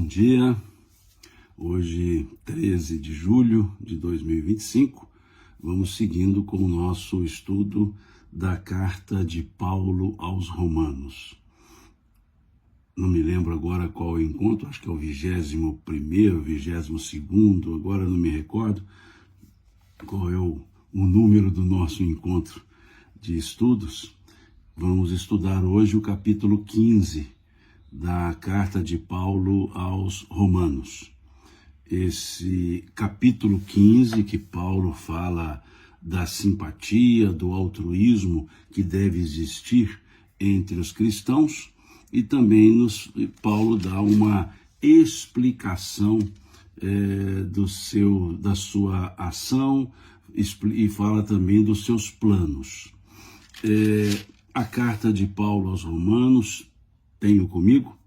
dia. Hoje, 13 de julho de 2025, vamos seguindo com o nosso estudo da carta de Paulo aos Romanos. Não me lembro agora qual é o encontro, acho que é o 21º, 22º, agora não me recordo qual é o número do nosso encontro de estudos. Vamos estudar hoje o capítulo 15 da carta de Paulo aos Romanos. Esse capítulo 15 que Paulo fala da simpatia, do altruísmo que deve existir entre os cristãos, e também Paulo dá uma explicação da sua ação e fala também dos seus planos. A carta de Paulo aos Romanos, tenho comigo,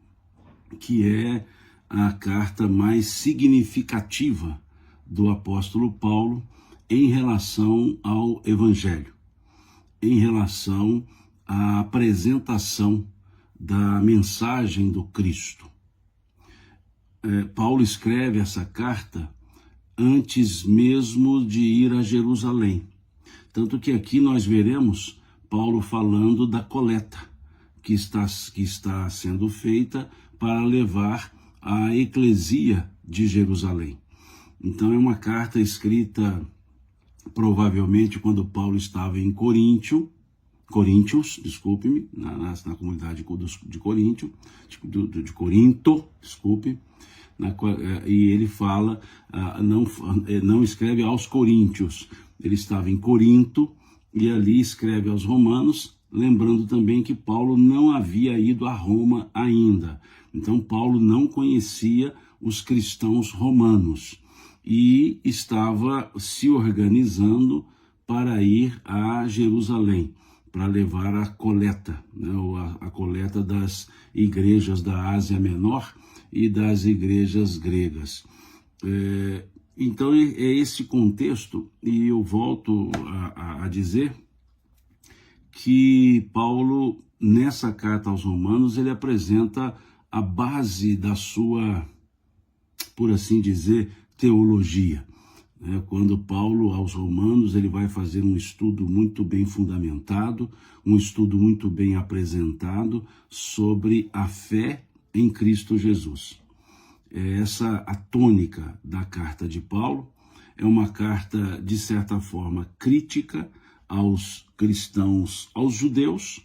que é a carta mais significativa do apóstolo Paulo em relação ao Evangelho, em relação à apresentação da mensagem do Cristo. Paulo escreve essa carta antes mesmo de ir a Jerusalém. Tanto que aqui nós veremos Paulo falando da coleta que está sendo feita para levar a eclesia de Jerusalém. Então é uma carta escrita provavelmente quando Paulo estava em Coríntios, na comunidade de Corinto, e ele fala, não escreve aos coríntios, ele estava em Corinto e ali escreve aos romanos, lembrando também que Paulo não havia ido a Roma ainda. Então Paulo não conhecia os cristãos romanos e estava se organizando para ir a Jerusalém, para levar a coleta, a coleta das igrejas da Ásia Menor e das igrejas gregas. Então é esse contexto, e eu volto a dizer que Paulo, nessa carta aos Romanos, ele apresenta a base da sua, por assim dizer, teologia. Quando Paulo, aos Romanos, ele vai fazer um estudo muito bem fundamentado, um estudo muito bem apresentado sobre a fé em Cristo Jesus. Essa a tônica da carta de Paulo. É uma carta, de certa forma, crítica aos cristãos, aos judeus,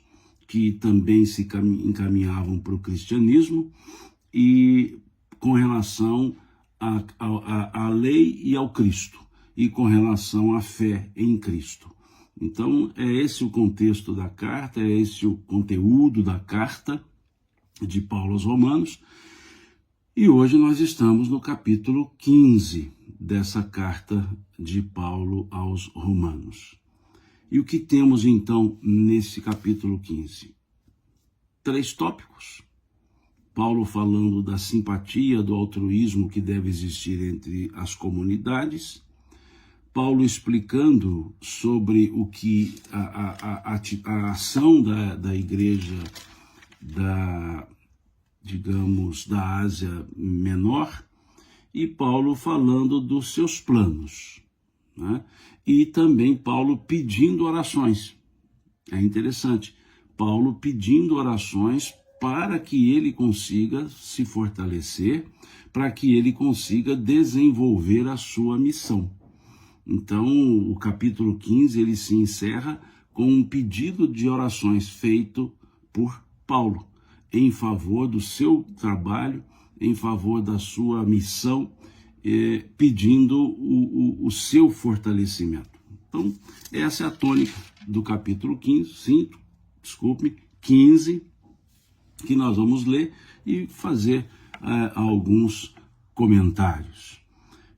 que também se encaminhavam para o cristianismo, e com relação à lei e ao Cristo, e com relação à fé em Cristo. Então, é esse o contexto da carta, é esse o conteúdo da carta de Paulo aos Romanos, e hoje nós estamos no capítulo 15 dessa carta de Paulo aos Romanos. E o que temos então nesse capítulo 15? 3 tópicos. Paulo falando da simpatia, do altruísmo que deve existir entre as comunidades. Paulo explicando sobre o que a ação da igreja da Ásia Menor, e Paulo falando dos seus planos, E também Paulo pedindo orações. É interessante, Paulo pedindo orações para que ele consiga se fortalecer, para que ele consiga desenvolver a sua missão. Então, o capítulo 15, ele se encerra com um pedido de orações feito por Paulo, em favor do seu trabalho, em favor da sua missão, pedindo o seu fortalecimento. Então, essa é a tônica do capítulo 15, que nós vamos ler e fazer alguns comentários.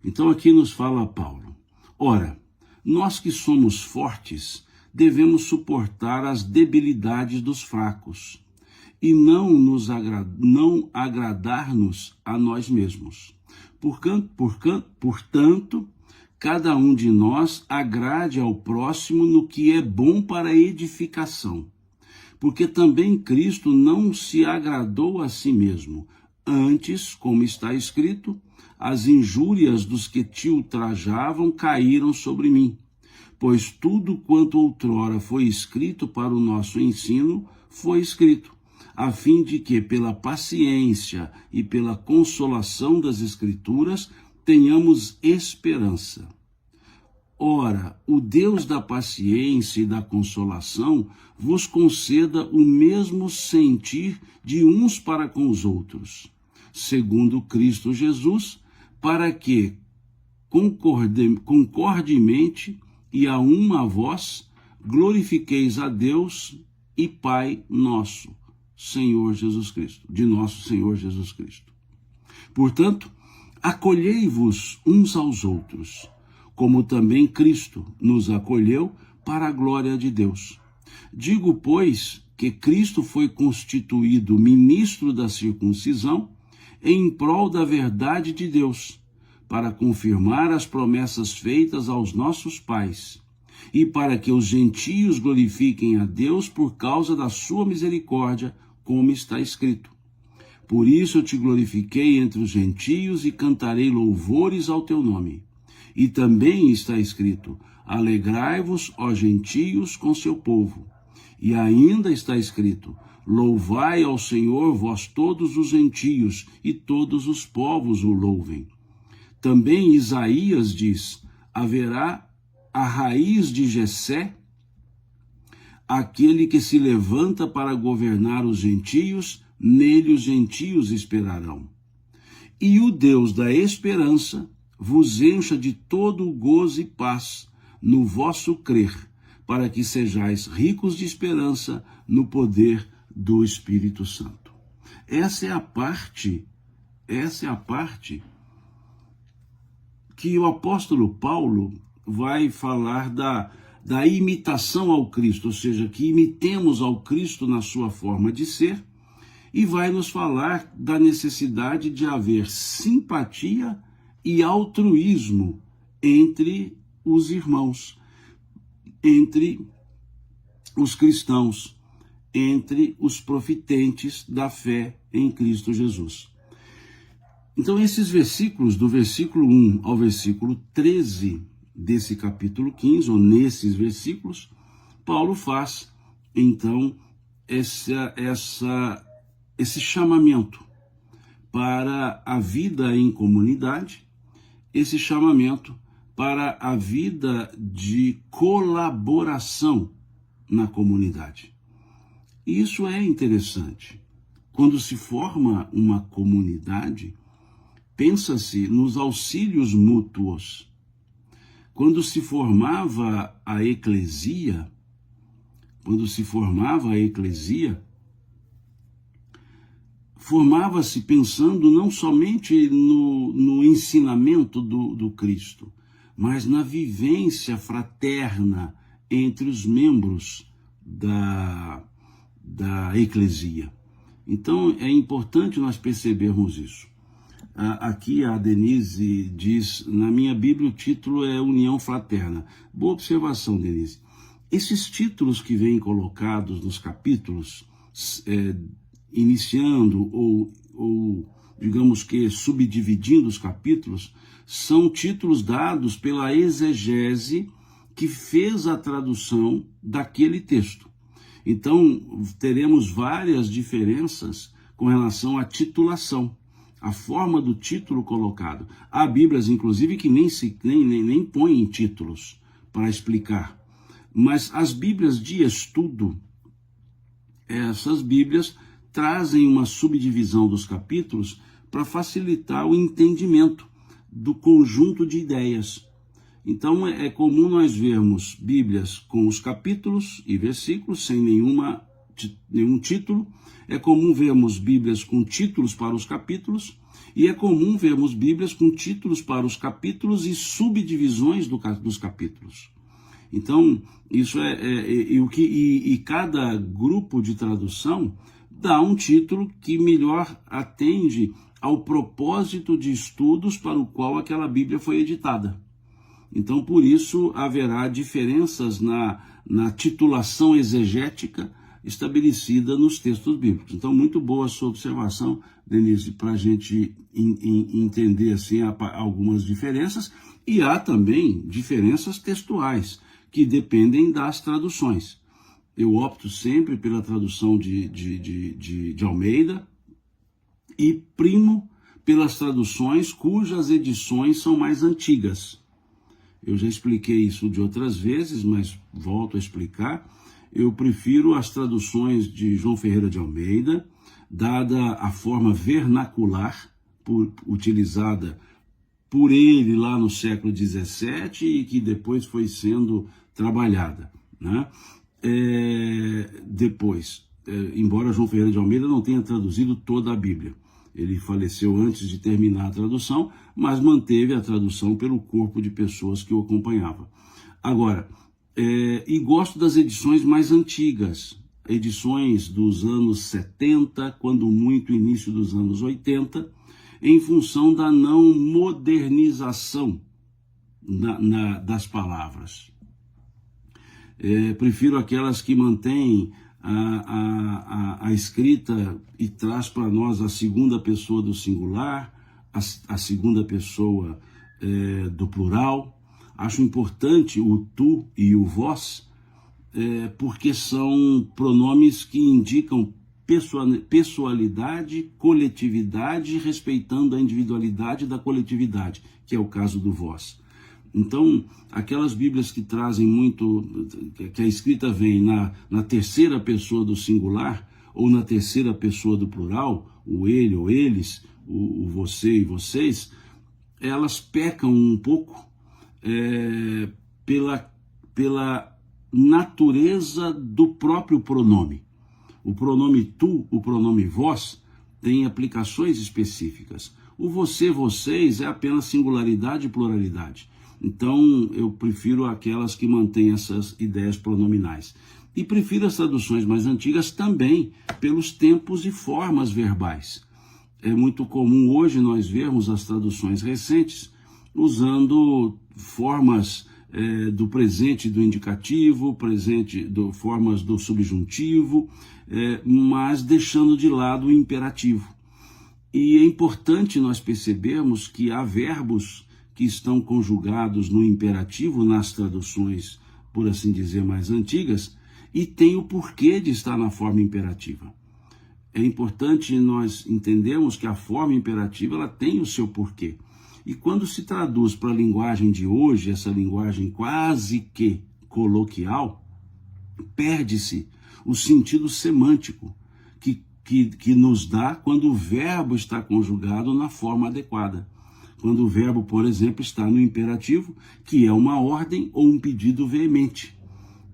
Então, aqui nos fala Paulo: ora, nós que somos fortes, devemos suportar as debilidades dos fracos, e não agradar-nos a nós mesmos. Portanto, cada um de nós agrade ao próximo no que é bom para a edificação. Porque também Cristo não se agradou a si mesmo, Antes, como está escrito, as injúrias dos que te ultrajavam caíram sobre mim, pois tudo quanto outrora foi escrito para o nosso ensino foi escrito, a fim de que, pela paciência e pela consolação das Escrituras, tenhamos esperança. Ora, o Deus da paciência e da consolação vos conceda o mesmo sentir de uns para com os outros, segundo Cristo Jesus, para que, concordemente e a uma voz, glorifiqueis a Deus e Pai nosso, Senhor Jesus Cristo, de nosso Senhor Jesus Cristo. Portanto, acolhei-vos uns aos outros, como também Cristo nos acolheu para a glória de Deus. Digo, pois, que Cristo foi constituído ministro da circuncisão em prol da verdade de Deus, para confirmar as promessas feitas aos nossos pais, e para que os gentios glorifiquem a Deus por causa da sua misericórdia, como está escrito. Por isso eu te glorifiquei entre os gentios e cantarei louvores ao teu nome. E também está escrito, alegrai-vos, ó gentios, com seu povo. E ainda está escrito, louvai ao Senhor vós todos os gentios, e todos os povos o louvem. Também Isaías diz, haverá a raiz de Jessé, aquele que se levanta para governar os gentios, nele os gentios esperarão. E o Deus da esperança vos encha de todo o gozo e paz no vosso crer, para que sejais ricos de esperança no poder do Espírito Santo. Essa é a parte que o apóstolo Paulo vai falar da imitação ao Cristo, ou seja, que imitemos ao Cristo na sua forma de ser, e vai nos falar da necessidade de haver simpatia e altruísmo entre os irmãos, entre os cristãos, entre os profitentes da fé em Cristo Jesus. Então, esses versículos, do versículo 1 ao versículo 13 desse capítulo 15, ou nesses versículos, Paulo faz, então, esse chamamento para a vida em comunidade, esse chamamento para a vida de colaboração na comunidade. Isso é interessante. Quando se forma uma comunidade, pensa-se nos auxílios mútuos. Quando se formava a eclesia, formava-se pensando não somente no ensinamento do Cristo, mas na vivência fraterna entre os membros da eclesia. Então, é importante nós percebermos isso. Aqui a Denise diz, na minha Bíblia o título é União Fraterna. Boa observação, Denise. Esses títulos que vêm colocados nos capítulos, iniciando ou digamos que subdividindo os capítulos, são títulos dados pela exegese que fez a tradução daquele texto. Então, teremos várias diferenças com relação à titulação, a forma do título colocado. Há Bíblias, inclusive, que nem põem títulos para explicar. Mas as Bíblias de estudo, essas Bíblias trazem uma subdivisão dos capítulos para facilitar o entendimento do conjunto de ideias. Então, é comum nós vermos Bíblias com os capítulos e versículos, sem nenhum título. É comum vermos Bíblias com títulos para os capítulos. E é comum vermos Bíblias com títulos para os capítulos e subdivisões dos capítulos. Então, isso e cada grupo de tradução dá um título que melhor atende ao propósito de estudos para o qual aquela Bíblia foi editada. Então, por isso, haverá diferenças na titulação exegética estabelecida nos textos bíblicos. Então, muito boa a sua observação, Denise, para a gente entender assim, algumas diferenças, e há também diferenças textuais, que dependem das traduções. Eu opto sempre pela tradução de Almeida e primo pelas traduções cujas edições são mais antigas. Eu já expliquei isso de outras vezes, mas volto a explicar. Eu prefiro as traduções de João Ferreira de Almeida, dada a forma vernacular utilizada por ele lá no século XVII e que depois foi sendo trabalhada, né? Embora João Ferreira de Almeida não tenha traduzido toda a Bíblia, ele faleceu antes de terminar a tradução, mas manteve a tradução pelo corpo de pessoas que o acompanhava. Agora, e gosto das edições mais antigas, edições dos anos 70, quando muito início dos anos 80, em função da não modernização das palavras. Prefiro aquelas que mantêm a escrita e traz para nós a segunda pessoa do singular, a segunda pessoa do plural. Acho importante o tu e o vós, porque são pronomes que indicam pessoalidade, coletividade, respeitando a individualidade da coletividade, que é o caso do vós. Então, aquelas Bíblias que trazem muito, que a escrita vem na terceira pessoa do singular, ou na terceira pessoa do plural, o ele ou eles, o você e vocês, elas pecam um pouco pela natureza do próprio pronome. O pronome tu, o pronome vós, tem aplicações específicas. O você, vocês é apenas singularidade e pluralidade. Então, eu prefiro aquelas que mantêm essas ideias pronominais. E prefiro as traduções mais antigas também pelos tempos e formas verbais. É muito comum hoje nós vermos as traduções recentes usando formas do presente do indicativo, formas do subjuntivo, mas deixando de lado o imperativo. E é importante nós percebermos que há verbos que estão conjugados no imperativo nas traduções, por assim dizer, mais antigas, e tem o porquê de estar na forma imperativa. É importante nós entendermos que a forma imperativa ela tem o seu porquê. E quando se traduz para a linguagem de hoje, essa linguagem quase que coloquial, perde-se o sentido semântico que nos dá quando o verbo está conjugado na forma adequada. Quando o verbo, por exemplo, está no imperativo, que é uma ordem ou um pedido veemente.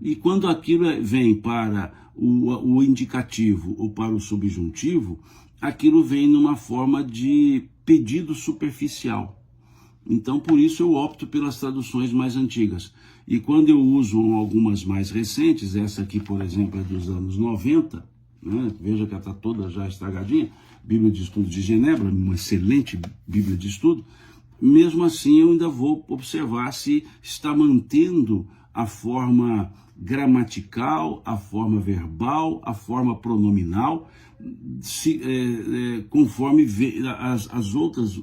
E quando aquilo vem para o indicativo ou para o subjuntivo, aquilo vem numa forma de pedido superficial. Então, por isso eu opto pelas traduções mais antigas. E quando eu uso algumas mais recentes, essa aqui, por exemplo, é dos anos 90, né? Veja que ela está toda já estragadinha, Bíblia de Estudo de Genebra, uma excelente Bíblia de Estudo, mesmo assim eu ainda vou observar se está mantendo a forma gramatical, a forma verbal, a forma pronominal, conforme as outras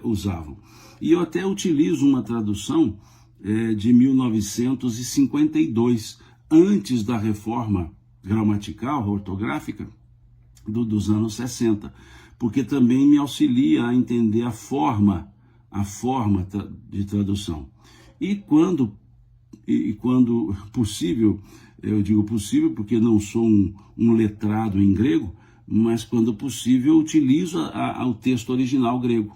usavam. E eu até utilizo uma tradução de 1952, antes da reforma gramatical, ortográfica, dos anos 60, porque também me auxilia a entender a forma de tradução. E quando possível, eu digo possível porque não sou um letrado em grego, mas quando possível eu utilizo o texto original grego,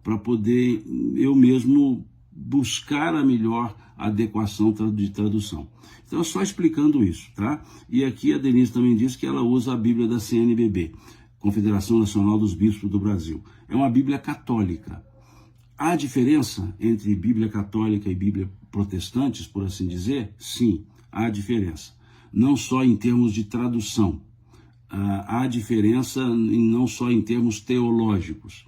para poder eu mesmo buscar a melhor adequação de tradução. Então, só explicando isso, tá? E aqui a Denise também diz que ela usa a Bíblia da CNBB, Confederação Nacional dos Bispos do Brasil. É uma Bíblia católica. Há diferença entre Bíblia católica e Bíblia protestantes, por assim dizer? Sim, há diferença. Não só em termos de tradução, há diferença não só em termos teológicos.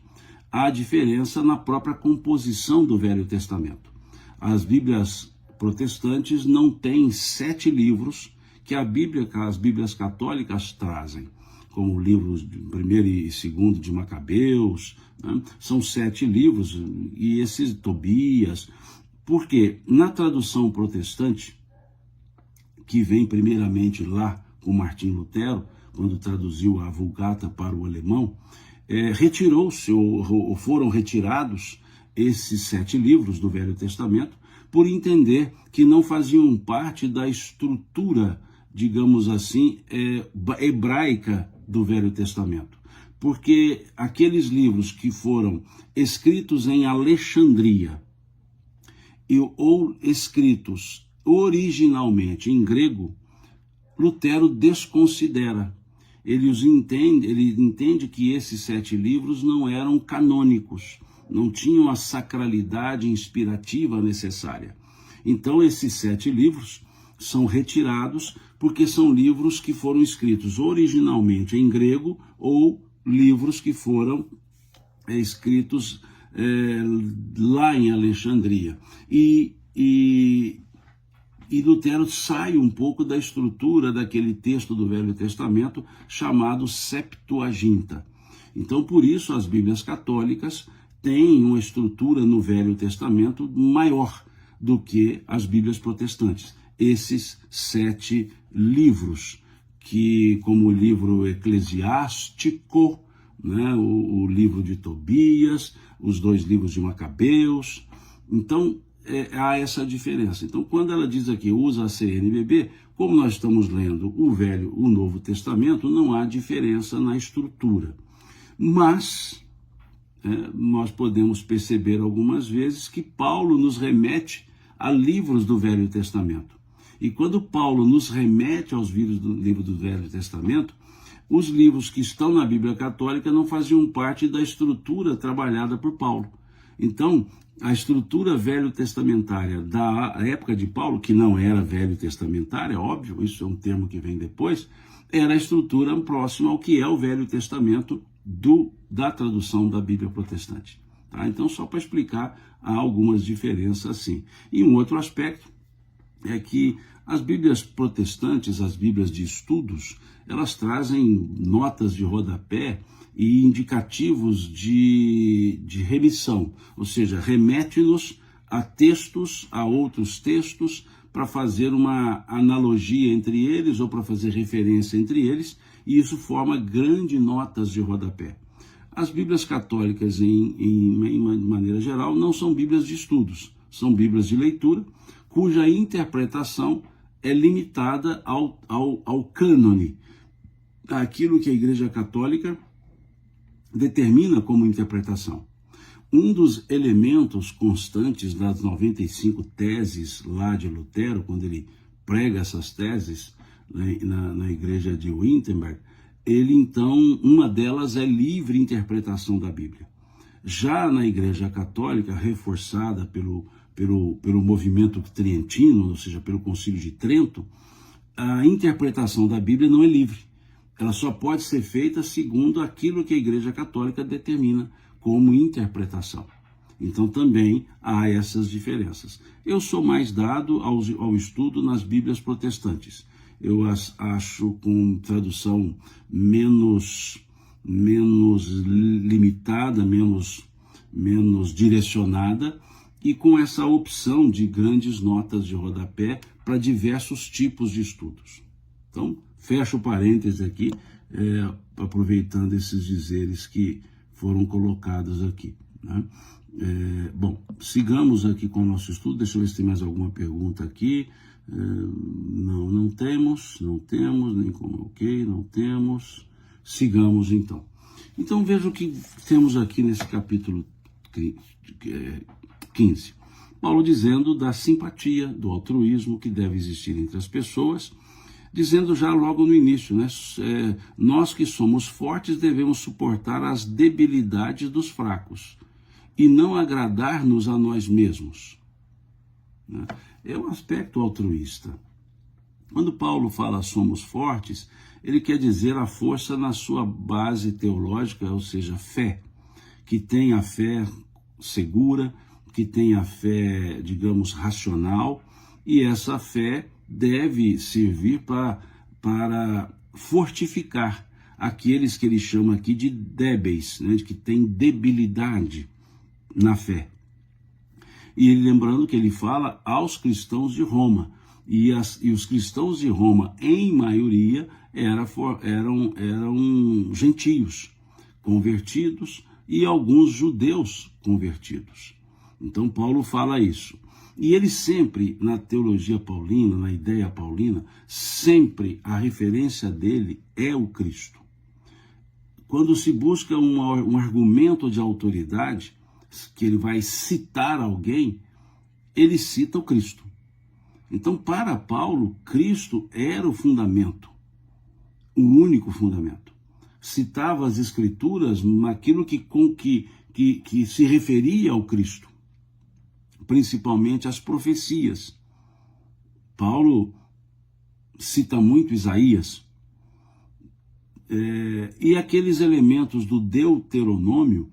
Há diferença na própria composição do Velho Testamento. As Bíblias protestantes não têm 7 livros que as Bíblias católicas trazem, como o livro de 1º e 2º de Macabeus, né? São 7 livros, e esses Tobias, porque na tradução protestante, que vem primeiramente lá com Martim Lutero, quando traduziu a Vulgata para o alemão, retirou-se ou foram retirados esses 7 livros do Velho Testamento, por entender que não faziam parte da estrutura, digamos assim, hebraica do Velho Testamento. Porque aqueles livros que foram escritos em Alexandria ou escritos originalmente em grego, Lutero desconsidera. Ele entende que esses 7 livros não eram canônicos, não tinham a sacralidade inspirativa necessária. Então, esses 7 livros são retirados porque são livros que foram escritos originalmente em grego ou livros que foram escritos lá em Alexandria. E Lutero sai um pouco da estrutura daquele texto do Velho Testamento chamado Septuaginta. Então, por isso, as Bíblias católicas têm uma estrutura no Velho Testamento maior do que as Bíblias protestantes. Esses 7 livros, que, como o livro eclesiástico, né, o livro de Tobias, os 2 livros de Macabeus. Então, há essa diferença. Então, quando ela diz aqui, usa a CNBB, como nós estamos lendo o Novo Testamento, não há diferença na estrutura. Mas nós podemos perceber algumas vezes que Paulo nos remete a livros do Velho Testamento. E quando Paulo nos remete aos livros do Velho Testamento, os livros que estão na Bíblia Católica não faziam parte da estrutura trabalhada por Paulo. Então, a estrutura velho-testamentária da época de Paulo, que não era velho-testamentária, óbvio, isso é um termo que vem depois, era a estrutura próxima ao que é o Velho Testamento da tradução da Bíblia protestante. Tá? Então, só para explicar, há algumas diferenças assim. E um outro aspecto é que as Bíblias protestantes, as Bíblias de estudos, elas trazem notas de rodapé e indicativos de remissão, ou seja, remete-nos a textos, a outros textos, para fazer uma analogia entre eles ou para fazer referência entre eles, e isso forma grandes notas de rodapé. As Bíblias católicas, em maneira geral, não são Bíblias de estudos, são Bíblias de leitura, cuja interpretação é limitada ao cânone, aquilo que a Igreja Católica determina como interpretação. Um dos elementos constantes das 95 teses lá de Lutero, quando ele prega essas teses, né, na igreja de Wittenberg, uma delas é livre interpretação da Bíblia. Já na Igreja Católica, reforçada pelo movimento trientino, ou seja, pelo Concílio de Trento, a interpretação da Bíblia não é livre. Ela só pode ser feita segundo aquilo que a Igreja Católica determina como interpretação. Então também há essas diferenças. Eu sou mais dado ao estudo nas Bíblias protestantes. Eu as acho com tradução menos limitada, menos direcionada, e com essa opção de grandes notas de rodapé para diversos tipos de estudos. Então, fecho o parêntese aqui, aproveitando esses dizeres que foram colocados aqui, né? Bom, sigamos aqui com o nosso estudo. Deixa eu ver se tem mais alguma pergunta aqui. Não temos, nem como ok, não temos. Sigamos então. Então veja o que temos aqui nesse capítulo 15. Paulo dizendo da simpatia, do altruísmo que deve existir entre as pessoas, dizendo já logo no início, né? Nós que somos fortes devemos suportar as debilidades dos fracos e não agradar-nos a nós mesmos. Né? É um aspecto altruísta. Quando Paulo fala somos fortes, ele quer dizer a força na sua base teológica, ou seja, fé, que tem a fé segura, que tem a fé, digamos, racional, e essa fé deve servir para fortificar aqueles que ele chama aqui de débeis, né, que têm debilidade na fé. E lembrando que ele fala aos cristãos de Roma, e os cristãos de Roma, em maioria, eram gentios, convertidos, e alguns judeus convertidos. Então Paulo fala isso. E ele sempre, na teologia paulina, na ideia paulina, sempre a referência dele é o Cristo. Quando se busca um argumento de autoridade, que ele vai citar alguém, ele cita o Cristo. Então, para Paulo, Cristo era o fundamento, o único fundamento. Citava as Escrituras naquilo que se referia ao Cristo, principalmente as profecias. Paulo cita muito Isaías, e aqueles elementos do Deuteronômio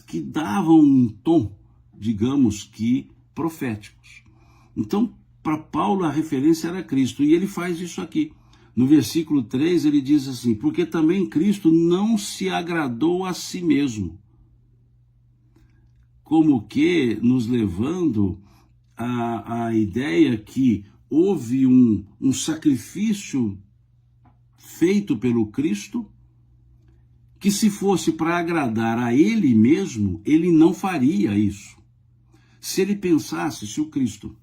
que davam um tom, digamos que, proféticos. Então, para Paulo, a referência era Cristo, e ele faz isso aqui. No versículo 3, ele diz assim: porque também Cristo não se agradou a si mesmo, como que nos levando à ideia que houve um sacrifício feito pelo Cristo, que se fosse para agradar a ele mesmo, ele não faria isso. Se o Cristo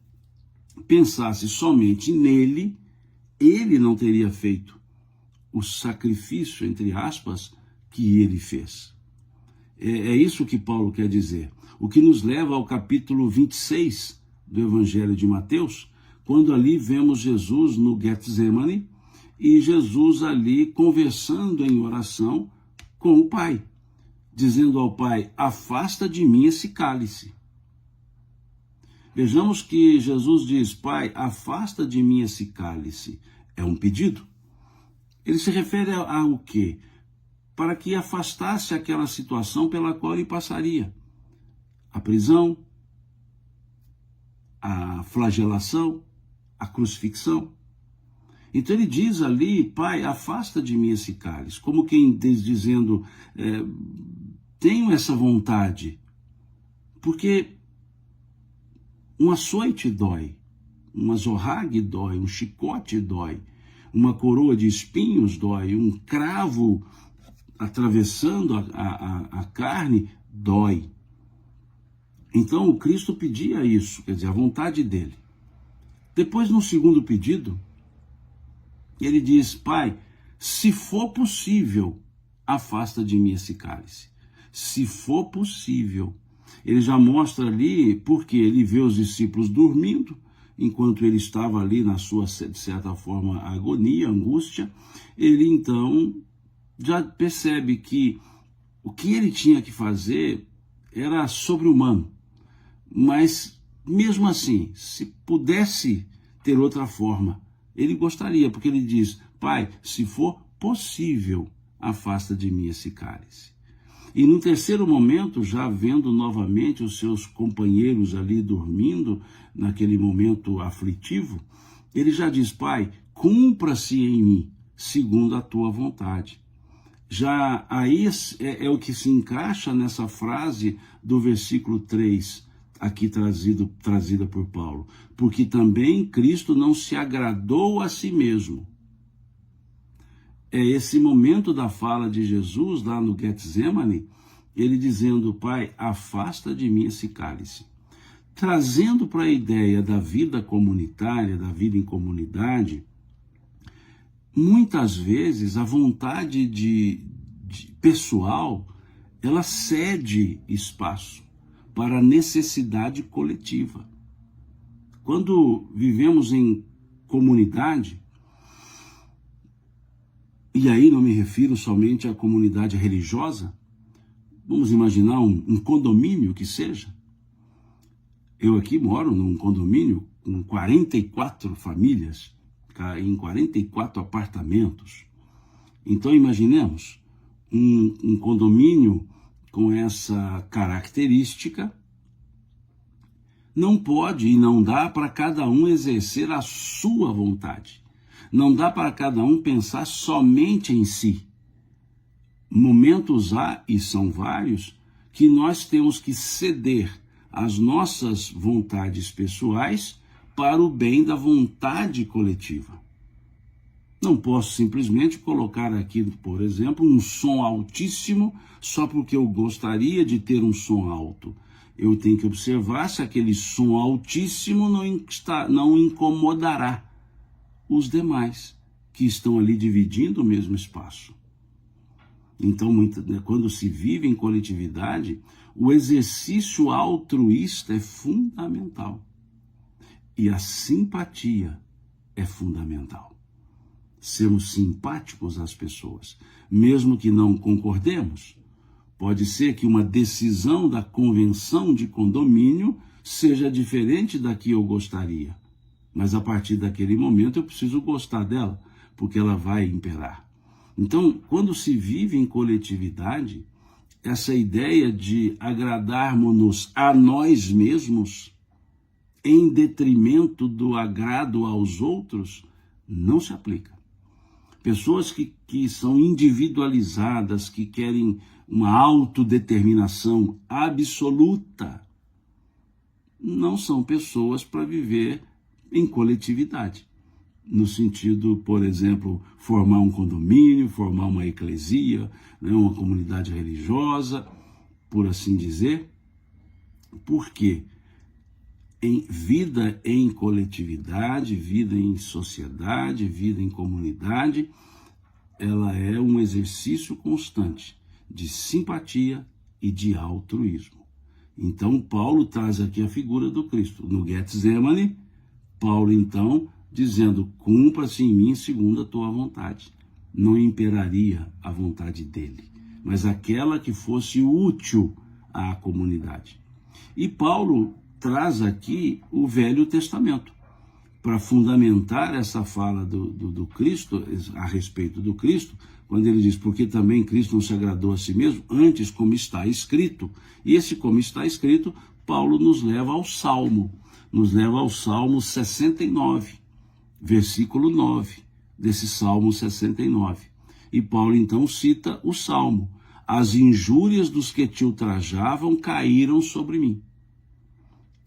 pensasse somente nele, ele não teria feito o sacrifício, entre aspas, que ele fez. É isso que Paulo quer dizer. O que nos leva ao capítulo 26 do Evangelho de Mateus, quando ali vemos Jesus no Getsemane, e Jesus ali conversando em oração com o Pai, dizendo ao Pai: afasta de mim esse cálice. Vejamos que Jesus diz: Pai, afasta de mim esse cálice. É um pedido. Ele se refere ao quê? Para que afastasse aquela situação pela qual ele passaria. A prisão, a flagelação, a crucifixão. Então ele diz ali: Pai, afasta de mim esse cálice, como quem dizendo, tenho essa vontade, porque um açoite dói, um azorrague dói, um chicote dói, uma coroa de espinhos dói, um cravo atravessando a carne dói. Então o Cristo pedia isso, quer dizer, a vontade dele. Depois, no segundo pedido, ele diz: Pai, se for possível, afasta de mim esse cálice. Se for possível. Ele já mostra ali, porque ele vê os discípulos dormindo, enquanto ele estava ali na sua, de certa forma, agonia, angústia. Ele então já percebe que o que ele tinha que fazer era sobre-humano. Mas, mesmo assim, se pudesse ter outra forma, ele gostaria, porque ele diz: Pai, se for possível, afasta de mim esse cálice. E no terceiro momento, já vendo novamente os seus companheiros ali dormindo, naquele momento aflitivo, ele já diz: Pai, cumpra-se em mim, segundo a tua vontade. Já aí é o que se encaixa nessa frase do versículo 3, aqui trazida por Paulo. Porque também Cristo não se agradou a si mesmo. É esse momento da fala de Jesus lá no Getsemane, ele dizendo: Pai, afasta de mim esse cálice. Trazendo para a ideia da vida comunitária, da vida em comunidade, muitas vezes a vontade de pessoal, ela cede espaço para a necessidade coletiva. Quando vivemos em comunidade, e aí não me refiro somente à comunidade religiosa, vamos imaginar um condomínio que seja. Eu aqui moro num condomínio com 44 famílias, em 44 apartamentos. Então imaginemos um condomínio com essa característica, Não pode e não dá para cada um exercer a sua vontade. Não dá para cada um pensar somente em si. Momentos há, e são vários, que nós temos que ceder às nossas vontades pessoais para o bem da vontade coletiva. Não posso simplesmente colocar aqui, por exemplo, um som altíssimo só porque eu gostaria de ter um som alto. Eu tenho que observar se aquele som altíssimo não incomodará os demais que estão ali dividindo o mesmo espaço. Então, quando se vive em coletividade, o exercício altruísta é fundamental. E a simpatia é fundamental. Sermos simpáticos às pessoas, mesmo que não concordemos. Pode ser que uma decisão da convenção de condomínio seja diferente da que eu gostaria. Mas a partir daquele momento eu preciso gostar dela, porque ela vai imperar. Então, quando se vive em coletividade, essa ideia de agradarmos-nos a nós mesmos, em detrimento do agrado aos outros, não se aplica. Pessoas que são individualizadas, que querem uma autodeterminação absoluta, não são pessoas para viver em coletividade. No sentido, por exemplo, formar um condomínio, formar uma eclesia, né, uma comunidade religiosa, por assim dizer. Por quê? Vida em coletividade, vida em sociedade, vida em comunidade, ela é um exercício constante de simpatia e de altruísmo. Então, Paulo traz aqui a figura do Cristo. No Getsemane, Paulo, então, dizendo, cumpra-se em mim segundo a tua vontade. Não imperaria a vontade dele, mas aquela que fosse útil à comunidade. E Paulo traz aqui o Velho Testamento para fundamentar essa fala do Cristo, a respeito do Cristo, quando ele diz, porque também Cristo não se agradou a si mesmo, antes como está escrito. E esse como está escrito, Paulo nos leva ao Salmo 69, versículo 9, desse Salmo 69. E Paulo então cita o Salmo, as injúrias dos que te ultrajavam caíram sobre mim.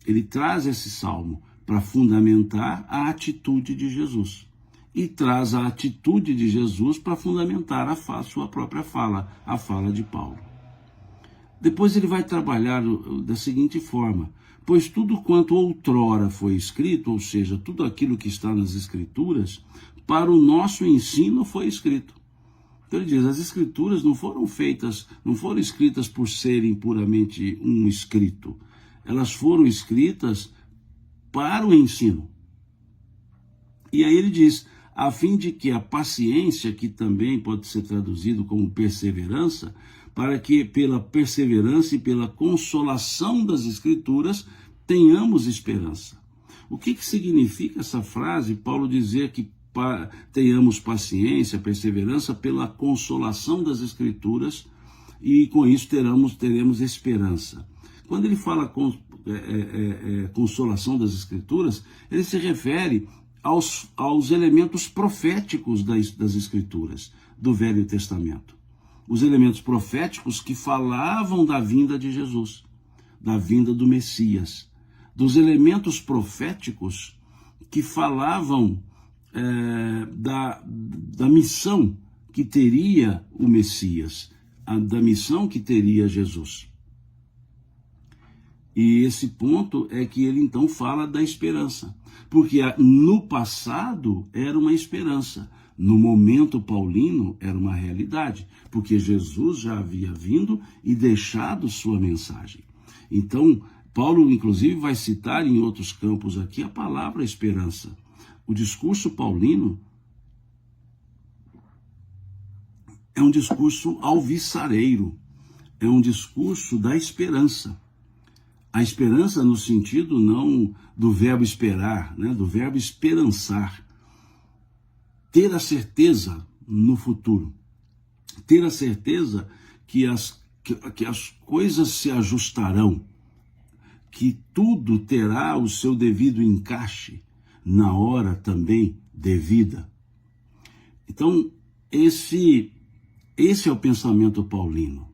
Ele traz esse salmo para fundamentar a atitude de Jesus. E traz a atitude de Jesus para fundamentar a sua própria fala, a fala de Paulo. Depois ele vai trabalhar da seguinte forma, pois tudo quanto outrora foi escrito, ou seja, tudo aquilo que está nas Escrituras, para o nosso ensino foi escrito. Então ele diz, as Escrituras não foram escritas por serem puramente um escrito. Elas foram escritas para o ensino. E aí ele diz, a fim de que a paciência, que também pode ser traduzido como perseverança, para que pela perseverança e pela consolação das Escrituras tenhamos esperança. O que significa essa frase, Paulo dizer que tenhamos paciência, perseverança pela consolação das Escrituras e com isso teremos esperança? Quando ele fala consolação das Escrituras, ele se refere aos elementos proféticos das Escrituras, do Velho Testamento. Os elementos proféticos que falavam da vinda de Jesus, da vinda do Messias. Dos elementos proféticos que falavam da missão que teria o Messias, da missão que teria Jesus. E esse ponto é que ele então fala da esperança, porque no passado era uma esperança, no momento paulino era uma realidade, porque Jesus já havia vindo e deixado sua mensagem. Então, Paulo inclusive vai citar em outros campos aqui a palavra esperança. O discurso paulino é um discurso alvissareiro, é um discurso da esperança. A esperança no sentido não do verbo esperar, né, do verbo esperançar. Ter a certeza no futuro. Ter a certeza que as coisas se ajustarão, que tudo terá o seu devido encaixe na hora também devida. Então, esse é o pensamento paulino.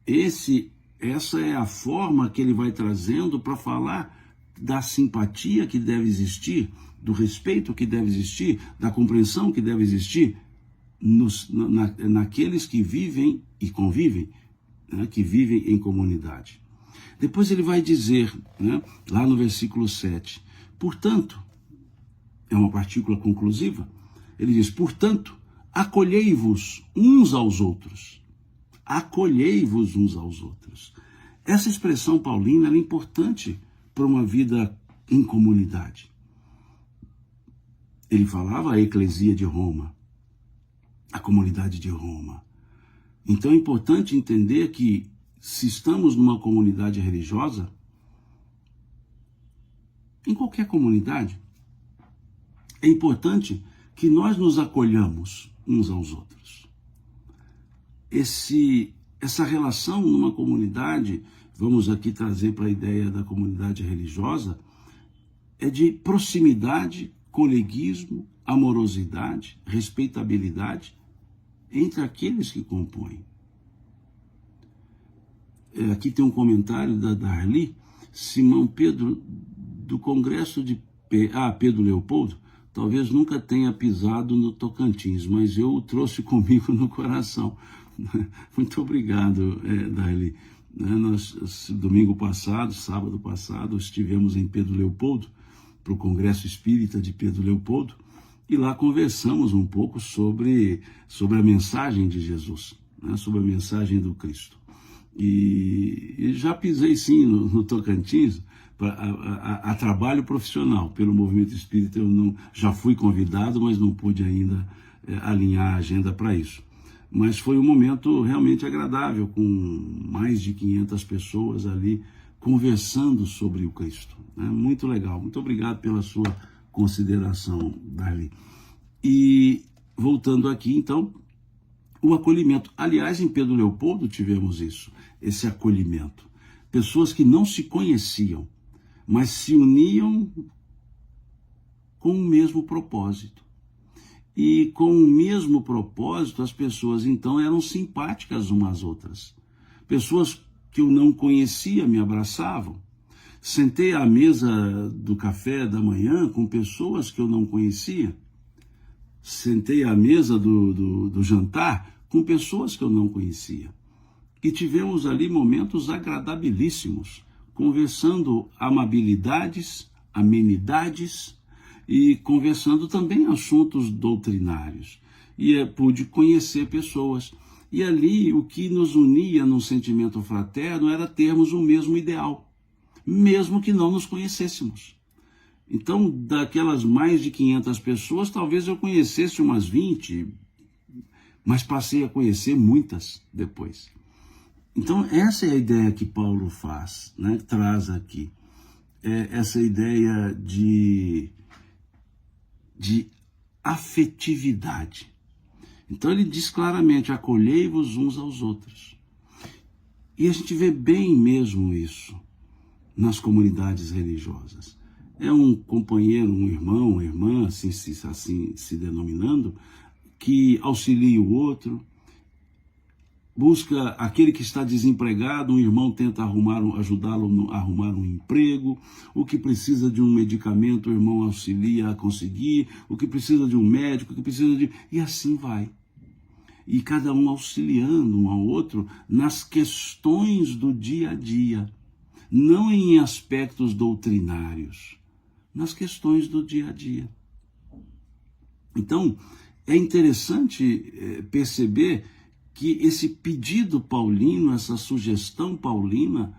Essa é a forma que ele vai trazendo para falar da simpatia que deve existir, do respeito que deve existir, da compreensão que deve existir naqueles que vivem e convivem, né, que vivem em comunidade. Depois ele vai dizer, né, lá no versículo 7, portanto, é uma partícula conclusiva, ele diz, portanto, acolhei-vos uns aos outros. Acolhei-vos uns aos outros. Essa expressão paulina é importante para uma vida em comunidade. Ele falava a eclesia de Roma, a comunidade de Roma. Então é importante entender que se estamos numa comunidade religiosa, em qualquer comunidade, é importante que nós nos acolhamos uns aos outros. Essa relação numa comunidade, vamos aqui trazer para a ideia da comunidade religiosa, é de proximidade, coleguismo, amorosidade, respeitabilidade entre aqueles que compõem. Aqui tem um comentário da Darli, Simão Pedro, do Congresso de Pedro Leopoldo, talvez nunca tenha pisado no Tocantins, mas eu o trouxe comigo no coração. Muito obrigado, Darli. Nós, domingo passado, sábado passado, estivemos em Pedro Leopoldo, para o Congresso Espírita de Pedro Leopoldo, e lá conversamos um pouco sobre a mensagem de Jesus, né, sobre a mensagem do Cristo. E já pisei sim no Tocantins, a trabalho profissional. Pelo movimento espírita eu já fui convidado, mas não pude ainda alinhar a agenda para isso. Mas foi um momento realmente agradável, com mais de 500 pessoas ali conversando sobre o Cristo. Né? Muito legal. Muito obrigado pela sua consideração, Darli. E voltando aqui, então, o acolhimento. Aliás, em Pedro Leopoldo tivemos isso, esse acolhimento. Pessoas que não se conheciam, mas se uniam com o mesmo propósito. E com o mesmo propósito, as pessoas então eram simpáticas umas às outras. Pessoas que eu não conhecia me abraçavam. Sentei à mesa do café da manhã com pessoas que eu não conhecia. Sentei à mesa do jantar com pessoas que eu não conhecia. E tivemos ali momentos agradabilíssimos, conversando amabilidades, amenidades, e conversando também assuntos doutrinários. E pude conhecer pessoas. E ali o que nos unia num sentimento fraterno era termos o mesmo ideal, mesmo que não nos conhecêssemos. Então, daquelas mais de 500 pessoas, talvez eu conhecesse umas 20, mas passei a conhecer muitas depois. Então, essa é a ideia que Paulo faz, né? Traz aqui. Essa ideia de afetividade. Então ele diz claramente, acolhei-vos uns aos outros. E a gente vê bem mesmo isso nas comunidades religiosas. É um companheiro, um irmão, uma irmã, assim se denominando, que auxilia o outro, busca aquele que está desempregado, um irmão tenta ajudá-lo a arrumar um emprego, o que precisa de um medicamento, o irmão auxilia a conseguir, o que precisa de um médico, o que precisa de... E assim vai. E cada um auxiliando um ao outro nas questões do dia a dia, não em aspectos doutrinários, nas questões do dia a dia. Então, é interessante perceber que esse pedido paulino, essa sugestão paulina,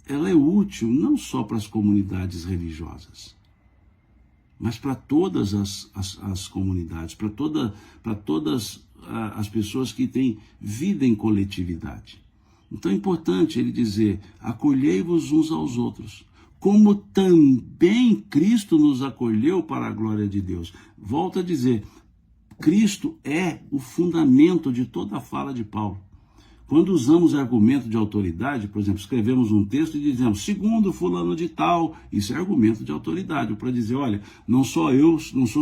ela é útil não só para as comunidades religiosas, mas para todas as comunidades, para todas as pessoas que têm vida em coletividade. Então é importante ele dizer, acolhei-vos uns aos outros, como também Cristo nos acolheu para a glória de Deus. Volto a dizer, Cristo é o fundamento de toda a fala de Paulo. Quando usamos argumento de autoridade, por exemplo, escrevemos um texto e dizemos, segundo fulano de tal, isso é argumento de autoridade, para dizer, olha, não sou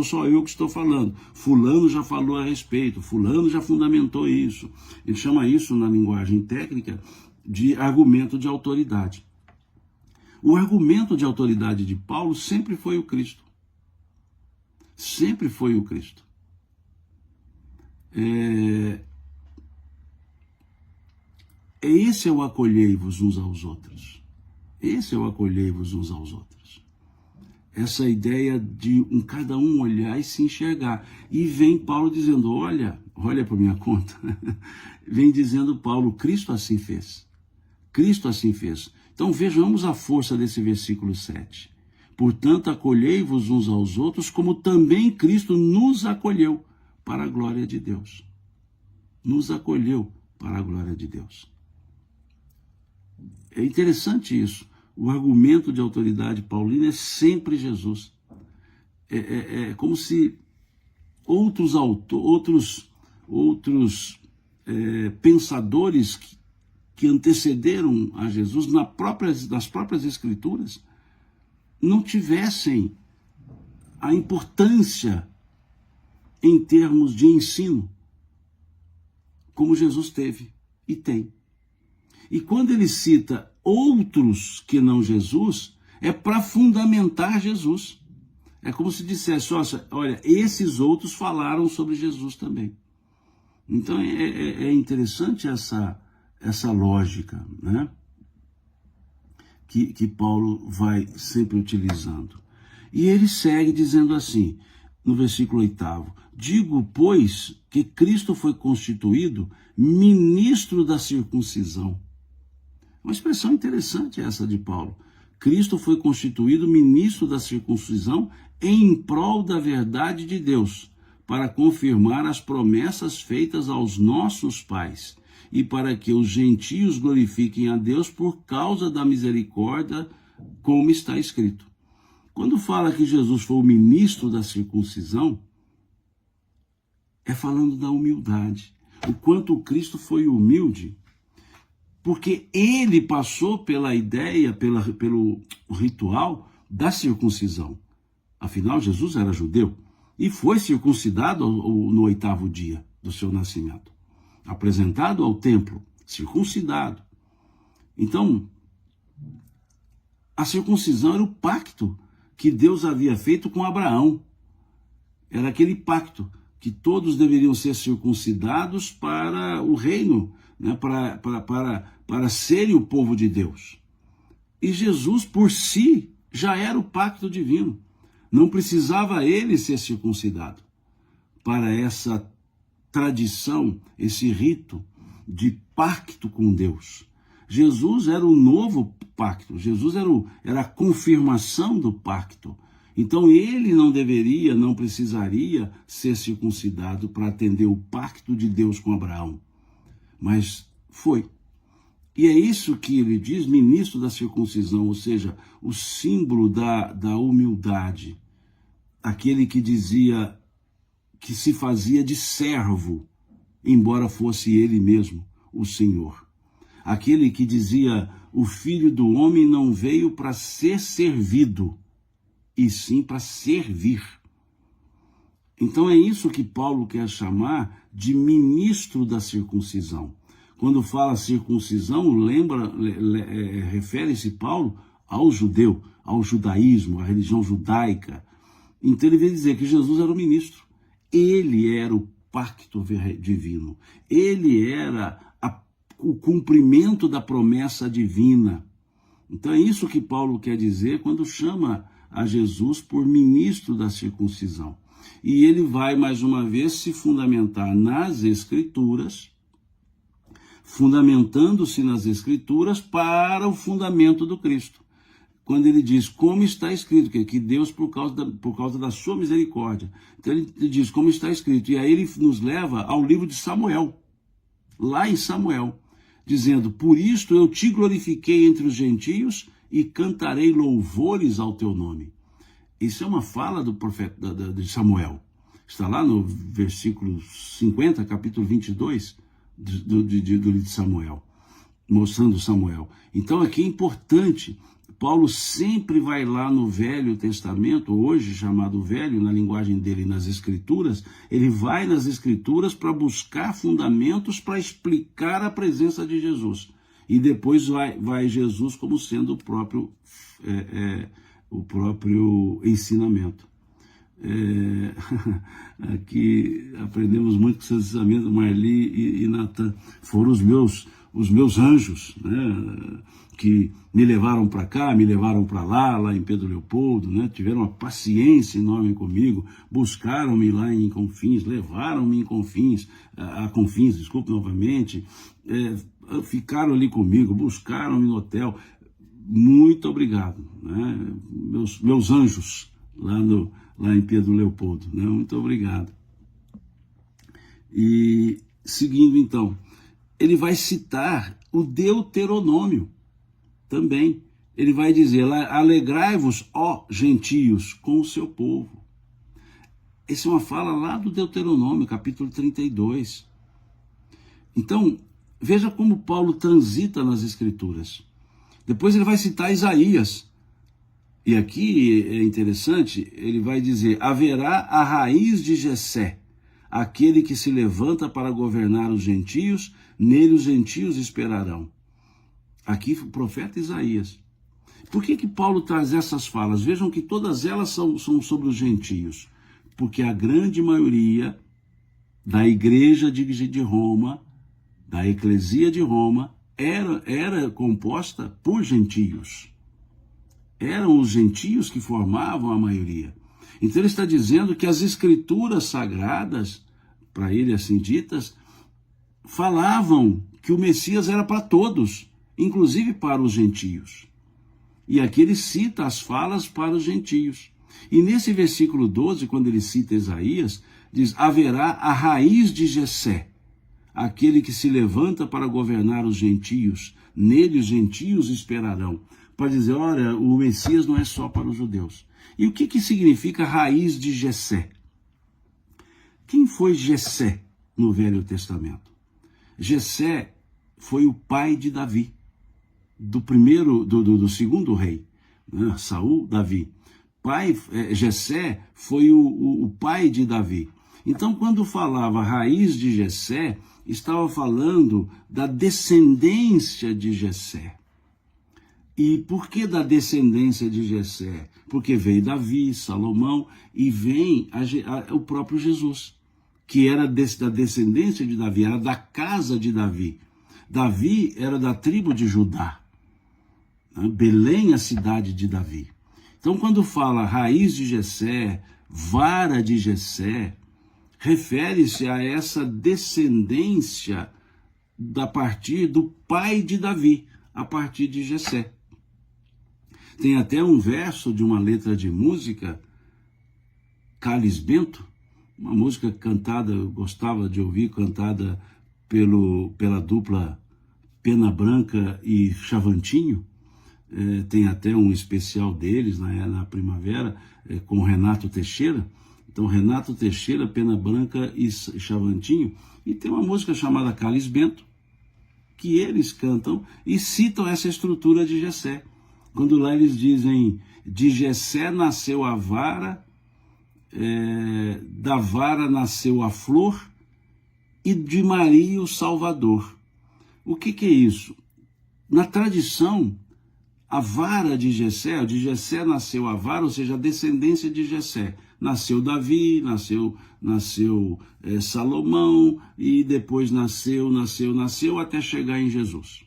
só eu que estou falando, fulano já falou a respeito, fulano já fundamentou isso. Ele chama isso, na linguagem técnica, de argumento de autoridade. O argumento de autoridade de Paulo sempre foi o Cristo. Sempre foi o Cristo. Esse é o acolhei-vos uns aos outros. Esse é o acolhei-vos uns aos outros. Essa ideia de cada um olhar e se enxergar. E vem Paulo dizendo, olha para minha conta. Vem dizendo Paulo, Cristo assim fez. Cristo assim fez. Então vejamos a força desse versículo 7. Portanto, acolhei-vos uns aos outros, como também Cristo nos acolheu para a glória de Deus. Nos acolheu para a glória de Deus. É interessante isso. O argumento de autoridade paulina é sempre Jesus. É como se outros pensadores que antecederam a Jesus nas próprias Escrituras não tivessem a importância em termos de ensino como Jesus teve e tem. E quando ele cita outros que não Jesus, é para fundamentar Jesus. É como se dissesse, olha, esses outros falaram sobre Jesus também. Então é interessante essa lógica, né? Que Paulo vai sempre utilizando. E ele segue dizendo assim, no versículo 8, digo, pois, que Cristo foi constituído ministro da circuncisão. Uma expressão interessante essa de Paulo. Cristo foi constituído ministro da circuncisão em prol da verdade de Deus, para confirmar as promessas feitas aos nossos pais, e para que os gentios glorifiquem a Deus por causa da misericórdia, como está escrito. Quando fala que Jesus foi o ministro da circuncisão, é falando da humildade. O quanto Cristo foi humilde, porque ele passou pela ideia, pelo ritual da circuncisão. Afinal, Jesus era judeu e foi circuncidado no 8º dia do seu nascimento. Apresentado ao templo, circuncidado. Então, a circuncisão era o pacto que Deus havia feito com Abraão. Era aquele pacto que todos deveriam ser circuncidados para o reino, né, para serem o povo de Deus. E Jesus, por si, já era o pacto divino. Não precisava ele ser circuncidado para essa tradição, esse rito de pacto com Deus. Jesus era o novo pacto, Jesus era a confirmação do pacto. Então ele não precisaria ser circuncidado para atender o pacto de Deus com Abraão. Mas foi. E é isso que ele diz, ministro da circuncisão, ou seja, o símbolo da humildade. Aquele que dizia que se fazia de servo, embora fosse ele mesmo o Senhor. Aquele que dizia, o Filho do Homem não veio para ser servido, e sim para servir. Então é isso que Paulo quer chamar de ministro da circuncisão. Quando fala circuncisão, refere-se Paulo ao judeu, ao judaísmo, à religião judaica. Então ele veio dizer que Jesus era o ministro. Ele era o pacto divino. Ele era o cumprimento da promessa divina. Então é isso que Paulo quer dizer quando chama a Jesus por ministro da circuncisão. E ele vai, mais uma vez, se fundamentar nas Escrituras, fundamentando-se nas Escrituras para o fundamento do Cristo. Quando ele diz, como está escrito, que Deus, por causa da sua misericórdia. Então ele diz, como está escrito. E aí ele nos leva ao livro de Samuel, lá em Samuel, dizendo, por isto eu te glorifiquei entre os gentios e cantarei louvores ao teu nome. Isso é uma fala do profeta de Samuel. Está lá no versículo 50, capítulo 22, do livro de Samuel, mostrando Samuel. Então aqui é importante, Paulo sempre vai lá no Velho Testamento, hoje chamado Velho, na linguagem dele, nas Escrituras, ele vai nas Escrituras para buscar fundamentos para explicar a presença de Jesus. E depois vai Jesus como sendo o próprio ensinamento. Aqui aprendemos muito com seus ensinamentos, Marli e Natan. Foram os meus anjos, né, que me levaram para cá, me levaram para lá em Pedro Leopoldo, né, tiveram uma paciência enorme comigo, buscaram-me lá em Confins, levaram-me em Confins, a Confins, desculpe novamente, ficaram ali comigo, buscaram-me no hotel. Muito obrigado, né, meus anjos lá em Pedro Leopoldo, né, muito obrigado. E seguindo então, ele vai citar o Deuteronômio também. Ele vai dizer, alegrai-vos, ó gentios, com o seu povo. Essa é uma fala lá do Deuteronômio, capítulo 32. Então, veja como Paulo transita nas Escrituras. Depois ele vai citar Isaías. E aqui é interessante, ele vai dizer, haverá a raiz de Jessé, aquele que se levanta para governar os gentios, nele os gentios esperarão. Aqui o profeta Isaías. Por que Paulo traz essas falas? Vejam que todas elas são sobre os gentios. Porque a grande maioria da igreja de Roma, da eclesia de Roma, era composta por gentios. Eram os gentios que formavam a maioria. Então ele está dizendo que as escrituras sagradas, para ele assim ditas, falavam que o Messias era para todos, inclusive para os gentios. E aqui ele cita as falas para os gentios. E nesse versículo 12, quando ele cita Isaías, diz, haverá a raiz de Jessé, aquele que se levanta para governar os gentios, nele os gentios esperarão. Para dizer, olha, o Messias não é só para os judeus. E o que significa raiz de Jessé? Quem foi Jessé no Velho Testamento? Jessé foi o pai de Davi, do segundo rei, né? Saul, Davi. Jessé foi o pai de Davi. Então, quando falava raiz de Jessé, estava falando da descendência de Jessé. E por que da descendência de Jessé? Porque veio Davi, Salomão, e vem o próprio Jesus, que era da descendência de Davi, era da casa de Davi. Davi era da tribo de Judá. Belém, a cidade de Davi. Então, quando fala raiz de Jessé, vara de Jessé, refere-se a essa descendência a partir do pai de Davi, a partir de Jessé. Tem até um verso de uma letra de música, Carlos Bento, uma música cantada, eu gostava de ouvir, cantada pela dupla Pena Branca e Chavantinho. Tem até um especial deles na primavera, com Renato Teixeira. Então, Renato Teixeira, Pena Branca e Chavantinho. E tem uma música chamada Carlos Bento, que eles cantam e citam essa estrutura de Jessé. Quando lá eles dizem, de Jessé nasceu a vara, da vara nasceu a flor, e de Maria o Salvador. O que é isso? Na tradição, a vara de Jessé nasceu a vara, ou seja, a descendência de Jessé. Nasceu Davi, nasceu Salomão, e depois nasceu, até chegar em Jesus.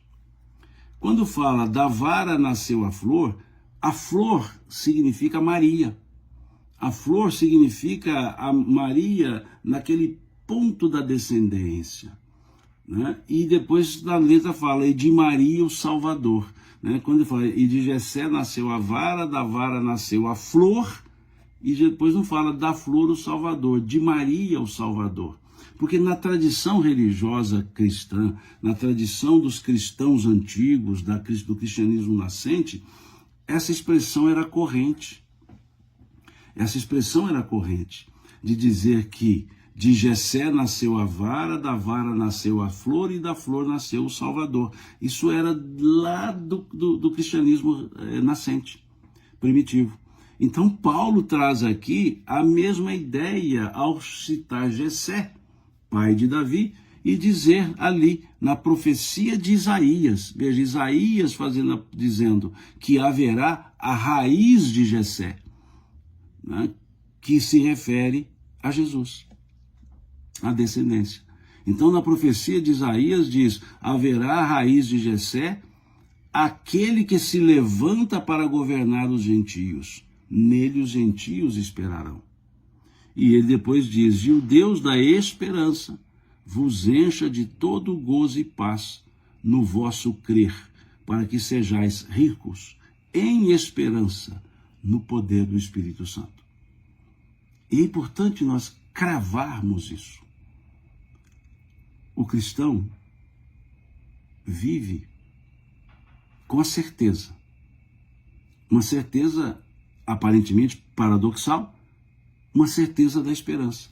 Quando fala da vara nasceu a flor significa Maria. A flor significa a Maria naquele ponto da descendência, né? E depois na letra fala, e de Maria o Salvador, né? Quando fala, e de Jessé nasceu a vara, da vara nasceu a flor, e depois não fala da flor o Salvador, de Maria o Salvador. Porque na tradição religiosa cristã, na tradição dos cristãos antigos, do cristianismo nascente, essa expressão era corrente. Essa expressão era corrente, de dizer que De Jessé nasceu a da vara nasceu a flor e da flor nasceu o Salvador. Isso era lá do cristianismo nascente, primitivo. Então Paulo traz aqui a mesma ideia ao citar Jessé, pai de Davi, e dizer ali na profecia de Isaías, veja, Isaías dizendo que haverá a raiz de Jessé, né, que se refere a Jesus, a descendência. Então na profecia de Isaías diz, haverá a raiz de Jessé, aquele que se levanta para governar os gentios, nele os gentios esperarão. E ele depois diz, e o Deus da esperança vos encha de todo gozo e paz no vosso crer, para que sejais ricos em esperança no poder do Espírito Santo. E é importante nós cravarmos isso. O cristão vive com a certeza, uma certeza aparentemente paradoxal, uma certeza da esperança,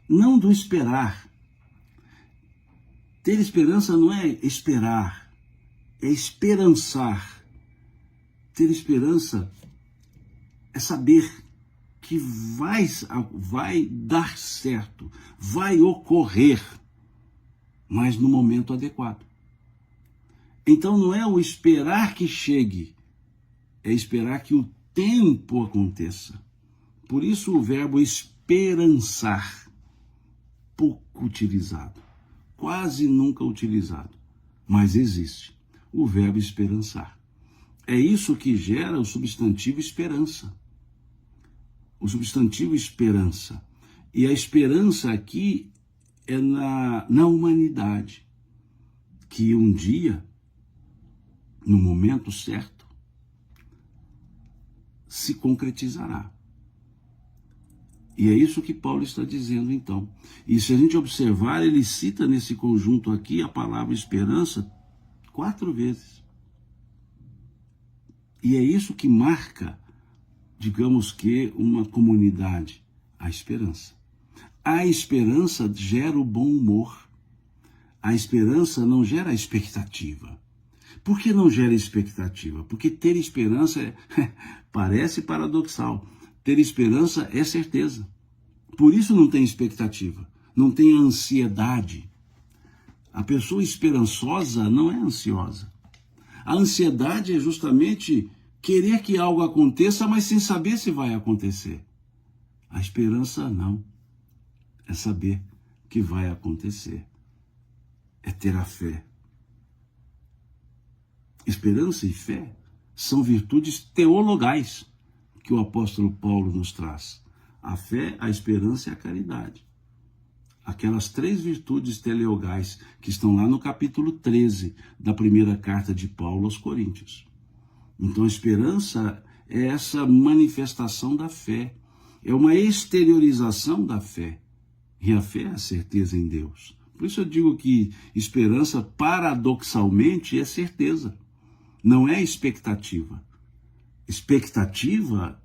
não do esperar. Ter esperança não é esperar, é esperançar. Ter esperança é saber que vai dar certo, vai ocorrer, mas no momento adequado. Então não é o esperar que chegue, é esperar que o tempo aconteça. Por isso o verbo esperançar, pouco utilizado, quase nunca utilizado, mas existe o verbo esperançar. É isso que gera o substantivo esperança. O substantivo esperança. E a esperança aqui é na humanidade, que um dia, no momento certo, se concretizará. E é isso que Paulo está dizendo, então. E se a gente observar, ele cita nesse conjunto aqui a palavra esperança 4 vezes. E é isso que marca, digamos que, uma comunidade, a esperança. A esperança gera o bom humor. A esperança não gera expectativa. Por que não gera expectativa? Porque ter esperança parece paradoxal. Ter esperança é certeza. Por isso não tem expectativa, não tem ansiedade. A pessoa esperançosa não é ansiosa. A ansiedade é justamente querer que algo aconteça, mas sem saber se vai acontecer. A esperança não. É saber que vai acontecer. É ter a fé. Esperança e fé são virtudes teologais que o apóstolo Paulo nos traz. A fé, a esperança e a caridade. Aquelas 3 virtudes teologais que estão lá no capítulo 13 da primeira carta de Paulo aos Coríntios. Então a esperança é essa manifestação da fé, é uma exteriorização da fé. E a fé é a certeza em Deus. Por isso eu digo que esperança, paradoxalmente, é certeza, não é expectativa. Expectativa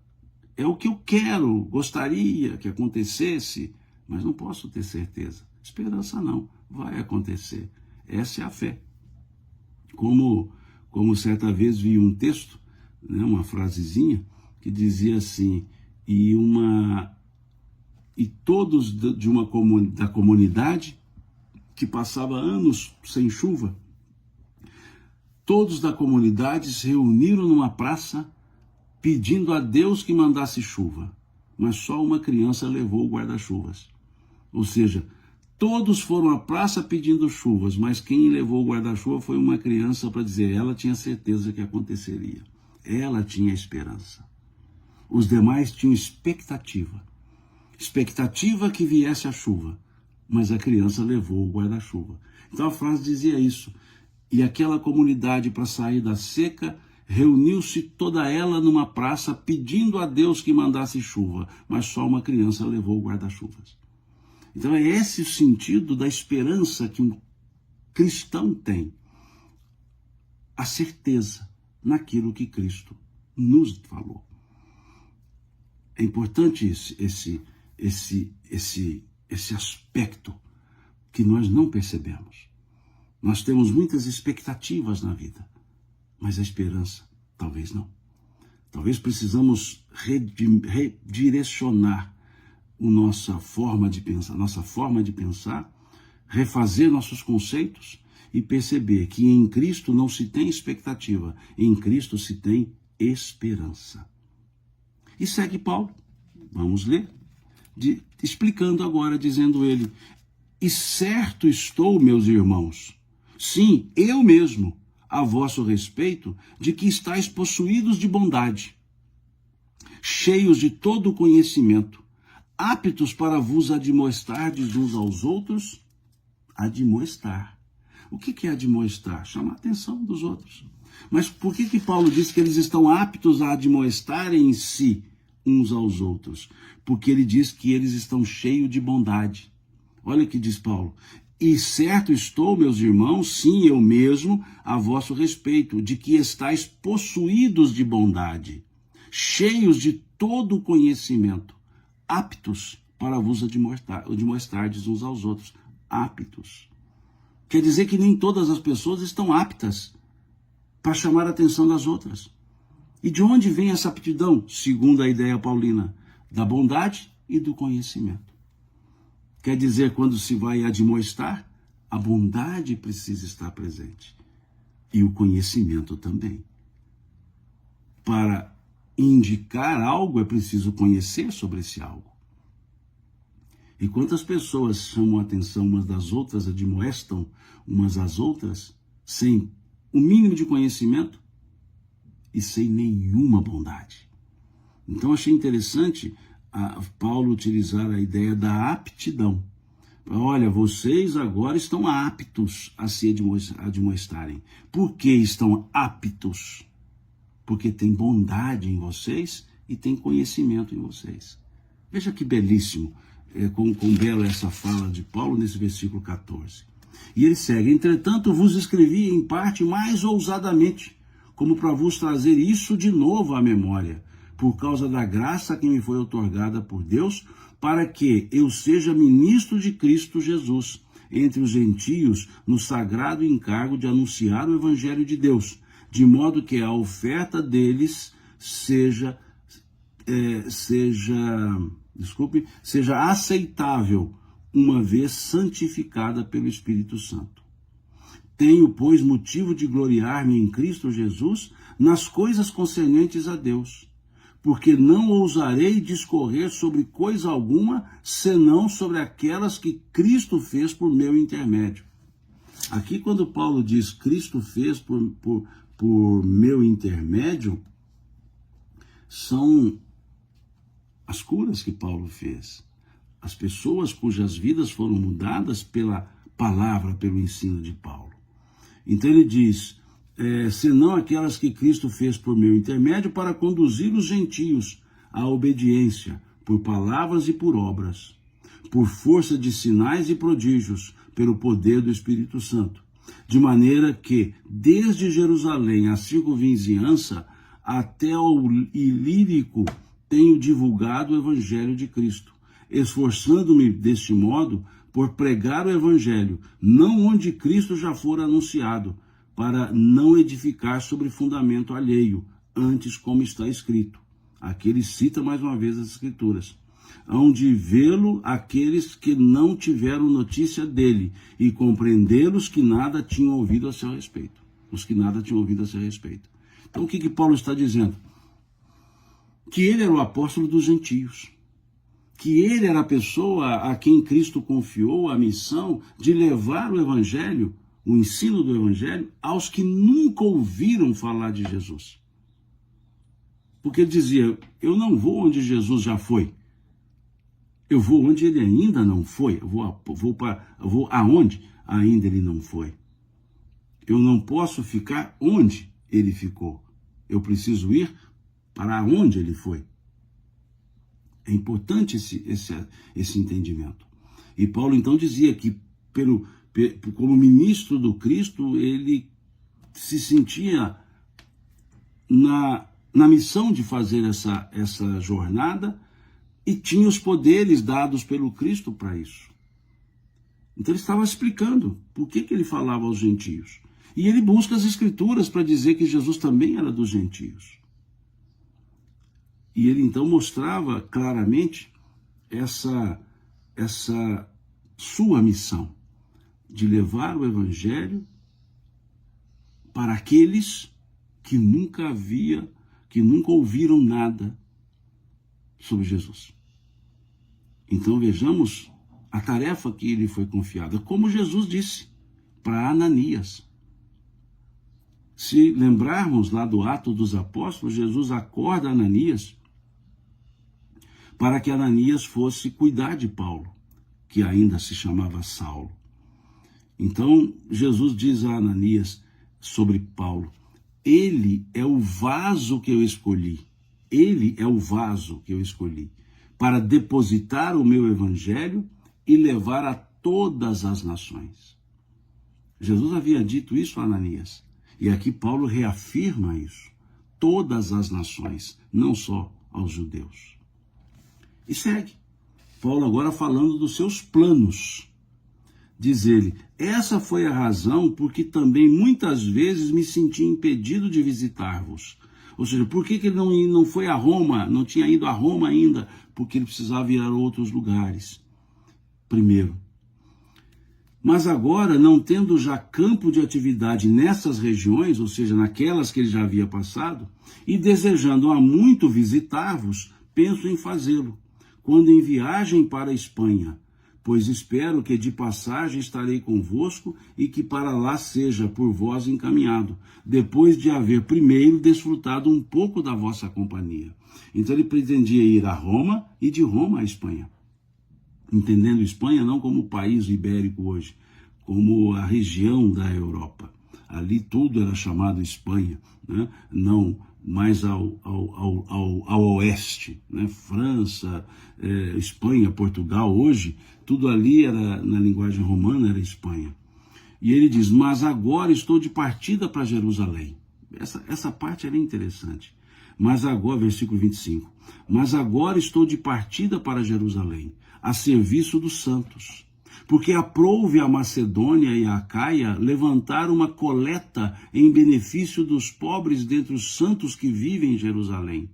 é o que eu quero, gostaria que acontecesse, mas não posso ter certeza. Esperança não, vai acontecer. Essa é a fé. Como certa vez vi um texto, né, uma frasezinha, que dizia assim, e todos da comunidade, que passava anos sem chuva, todos da comunidade se reuniram numa praça pedindo a Deus que mandasse chuva, mas só uma criança levou o guarda-chuvas. Ou seja, todos foram à praça pedindo chuvas, mas quem levou o guarda-chuva foi uma criança para dizer, ela tinha certeza que aconteceria. Ela tinha esperança. Os demais tinham expectativa. Expectativa que viesse a chuva, mas a criança levou o guarda-chuva. Então a frase dizia isso. E aquela comunidade, para sair da seca, reuniu-se toda ela numa praça pedindo a Deus que mandasse chuva, mas só uma criança levou o guarda-chuvas. Então é esse o sentido da esperança que um cristão tem. A certeza naquilo que Cristo nos falou. É importante esse esse aspecto que nós não percebemos. Nós temos muitas expectativas na vida, mas a esperança, talvez não. Talvez precisamos redirecionar a nossa forma de pensar, refazer nossos conceitos e perceber que em Cristo não se tem expectativa, em Cristo se tem esperança. E segue Paulo, vamos ler, explicando agora, dizendo ele: e certo estou, meus irmãos, sim, eu mesmo, a vosso respeito, de que estáis possuídos de bondade, cheios de todo conhecimento, aptos para vos admoestardes uns aos outros. Admoestar. O que é admoestar? Chamar a atenção dos outros. Mas por que Paulo diz que eles estão aptos a admoestarem-se uns aos outros? Porque ele diz que eles estão cheios de bondade. Olha o que diz Paulo: e certo estou, meus irmãos, sim, eu mesmo, a vosso respeito, de que estáis possuídos de bondade, cheios de todo conhecimento, aptos para vos admoestardes uns aos outros. Aptos. Quer dizer que nem todas as pessoas estão aptas para chamar a atenção das outras. E de onde vem essa aptidão? Segundo a ideia paulina, da bondade e do conhecimento. Quer dizer, quando se vai admoestar, a bondade precisa estar presente. E o conhecimento também. Para indicar algo, é preciso conhecer sobre esse algo. E quantas pessoas chamam a atenção umas das outras, admoestam umas às outras, sem o mínimo de conhecimento e sem nenhuma bondade. Então achei interessante Paulo utilizar a ideia da aptidão. Olha, vocês agora estão aptos a se admoestarem. Por que estão aptos? Porque tem bondade em vocês e tem conhecimento em vocês. Veja que belíssimo. Com bela essa fala de Paulo nesse versículo 14. E ele segue: entretanto vos escrevi em parte mais ousadamente, como para vos trazer isso de novo à memória, por causa da graça que me foi outorgada por Deus, para que eu seja ministro de Cristo Jesus, entre os gentios, no sagrado encargo de anunciar o evangelho de Deus, de modo que a oferta deles seja aceitável, uma vez santificada pelo Espírito Santo. Tenho, pois, motivo de gloriar-me em Cristo Jesus nas coisas concernentes a Deus, porque não ousarei discorrer sobre coisa alguma, senão sobre aquelas que Cristo fez por meu intermédio. Aqui, quando Paulo diz Cristo fez por meu intermédio, são as curas que Paulo fez, as pessoas cujas vidas foram mudadas pela palavra, pelo ensino de Paulo. Então ele diz, senão aquelas que Cristo fez por meu intermédio, para conduzir os gentios à obediência, por palavras e por obras, por força de sinais e prodígios, pelo poder do Espírito Santo, de maneira que, desde Jerusalém à circunvizinhança, até ao Ilírico, tenho divulgado o Evangelho de Cristo, esforçando-me deste modo por pregar o Evangelho, não onde Cristo já for anunciado, para não edificar sobre fundamento alheio, antes como está escrito. Aqui ele cita mais uma vez as Escrituras. Hão de vê-lo aqueles que não tiveram notícia dele, e compreendê-los que nada tinham ouvido a seu respeito. Os que nada tinham ouvido a seu respeito. Então o que Paulo está dizendo? Que ele era o apóstolo dos gentios, que ele era a pessoa a quem Cristo confiou a missão de levar o Evangelho, o ensino do Evangelho, aos que nunca ouviram falar de Jesus. Porque ele dizia, eu não vou onde Jesus já foi, eu vou onde ele ainda não foi, eu vou aonde ainda ele não foi. Eu não posso ficar onde ele ficou, eu preciso ir para onde ele foi. É importante esse entendimento. E Paulo então dizia que, como ministro do Cristo, ele se sentia na missão de fazer essa jornada, e tinha os poderes dados pelo Cristo para isso. Então ele estava explicando por que ele falava aos gentios. E ele busca as escrituras para dizer que Jesus também era dos gentios. E ele então mostrava claramente essa sua missão de levar o evangelho para aqueles que nunca ouviram nada sobre Jesus. Então vejamos a tarefa que lhe foi confiada, como Jesus disse para Ananias. Se lembrarmos lá do Ato dos Apóstolos, Jesus acorda Ananias para que Ananias fosse cuidar de Paulo, que ainda se chamava Saulo. Então Jesus diz a Ananias sobre Paulo: ele é o vaso que eu escolhi, ele é o vaso que eu escolhi para depositar o meu evangelho e levar a todas as nações. Jesus havia dito isso a Ananias, e aqui Paulo reafirma isso: todas as nações, não só aos judeus. E segue Paulo agora falando dos seus planos. Diz ele: essa foi a razão porque também muitas vezes me senti impedido de visitar-vos. Ou seja, por que ele não foi a Roma, não tinha ido a Roma ainda? Porque ele precisava ir a outros lugares. Primeiro. Mas agora, não tendo já campo de atividade nessas regiões, ou seja, naquelas que ele já havia passado, e desejando há muito visitar-vos, penso em fazê-lo, quando em viagem para a Espanha, pois espero que de passagem estarei convosco e que para lá seja por vós encaminhado, depois de haver primeiro desfrutado um pouco da vossa companhia. Então ele pretendia ir a Roma e de Roma à Espanha. Entendendo Espanha não como o país ibérico hoje, como a região da Europa. Ali tudo era chamado Espanha, né? Não mais ao oeste, né? França, Espanha, Portugal, hoje, tudo ali era, na linguagem romana, era Espanha. E ele diz: mas agora estou de partida para Jerusalém. Essa parte era interessante. Mas agora, versículo 25, mas agora estou de partida para Jerusalém, a serviço dos santos, porque aprouve a Macedônia e a Acaia levantar uma coleta em benefício dos pobres dentre os santos que vivem em Jerusalém.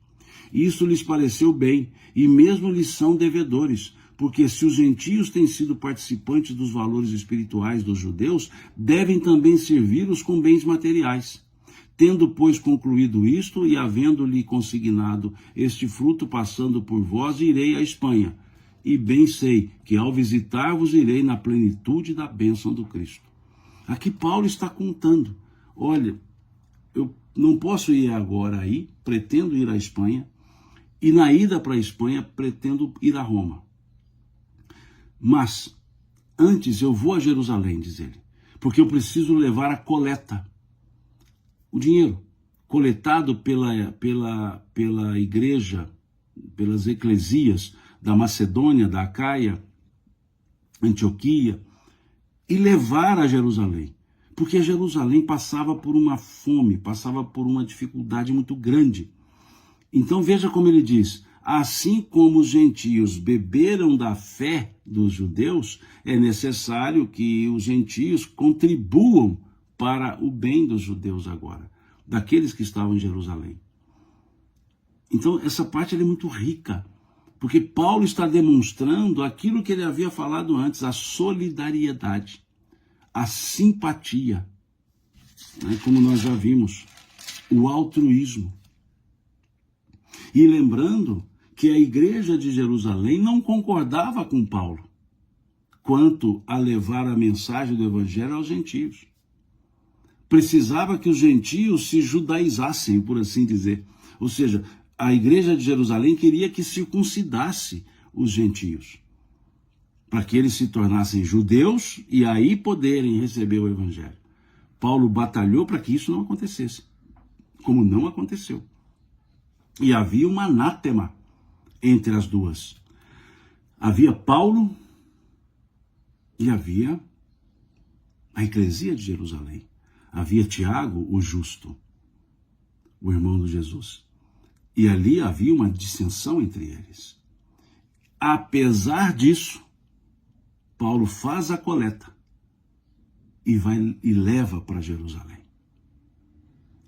Isso lhes pareceu bem, e mesmo lhes são devedores, porque se os gentios têm sido participantes dos valores espirituais dos judeus, devem também servi-los com bens materiais. Tendo, pois, concluído isto, e havendo-lhe consignado este fruto, passando por vós, irei à Espanha. E bem sei que ao visitar-vos irei na plenitude da bênção do Cristo. Aqui Paulo está contando: olha, eu não posso ir agora aí, pretendo ir à Espanha, e na ida para a Espanha pretendo ir a Roma. Mas antes eu vou a Jerusalém, diz ele, porque eu preciso levar a coleta, o dinheiro coletado pela igreja, pelas eclesias da Macedônia, da Acaia, Antioquia, e levar a Jerusalém. Porque Jerusalém passava por uma fome, passava por uma dificuldade muito grande. Então veja como ele diz: assim como os gentios beberam da fé dos judeus, é necessário que os gentios contribuam para o bem dos judeus agora, daqueles que estavam em Jerusalém. Então essa parte é muito rica, porque Paulo está demonstrando aquilo que ele havia falado antes: a solidariedade, a simpatia, né, como nós já vimos, o altruísmo. E lembrando que a igreja de Jerusalém não concordava com Paulo quanto a levar a mensagem do evangelho aos gentios. Precisava que os gentios se judaizassem, por assim dizer. Ou seja, a igreja de Jerusalém queria que circuncidasse os gentios, para que eles se tornassem judeus e aí poderem receber o evangelho. Paulo batalhou para que isso não acontecesse, como não aconteceu. E havia um anátema entre as duas. Havia Paulo e havia a eclesia de Jerusalém. Havia Tiago, o justo, o irmão de Jesus. E ali havia uma dissensão entre eles. apesar disso, Paulo faz a coleta e vai e leva para Jerusalém.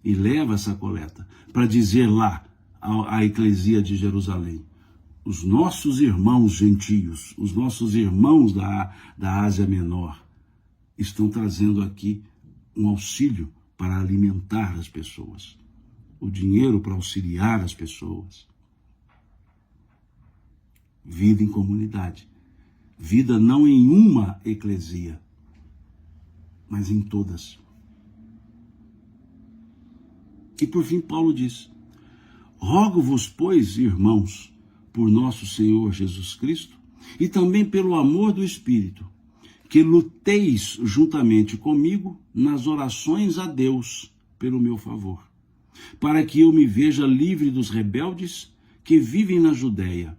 E leva essa coleta para dizer lá à eclesia de Jerusalém: os nossos irmãos gentios, os nossos irmãos da Ásia Menor, estão trazendo aqui um auxílio para alimentar as pessoas, o dinheiro para auxiliar as pessoas. Vida em comunidade. Vida não em uma eclesia, mas em todas. E por fim Paulo diz: rogo-vos, pois, irmãos, por nosso Senhor Jesus Cristo, e também pelo amor do Espírito, que luteis juntamente comigo nas orações a Deus pelo meu favor, para que eu me veja livre dos rebeldes que vivem na Judéia,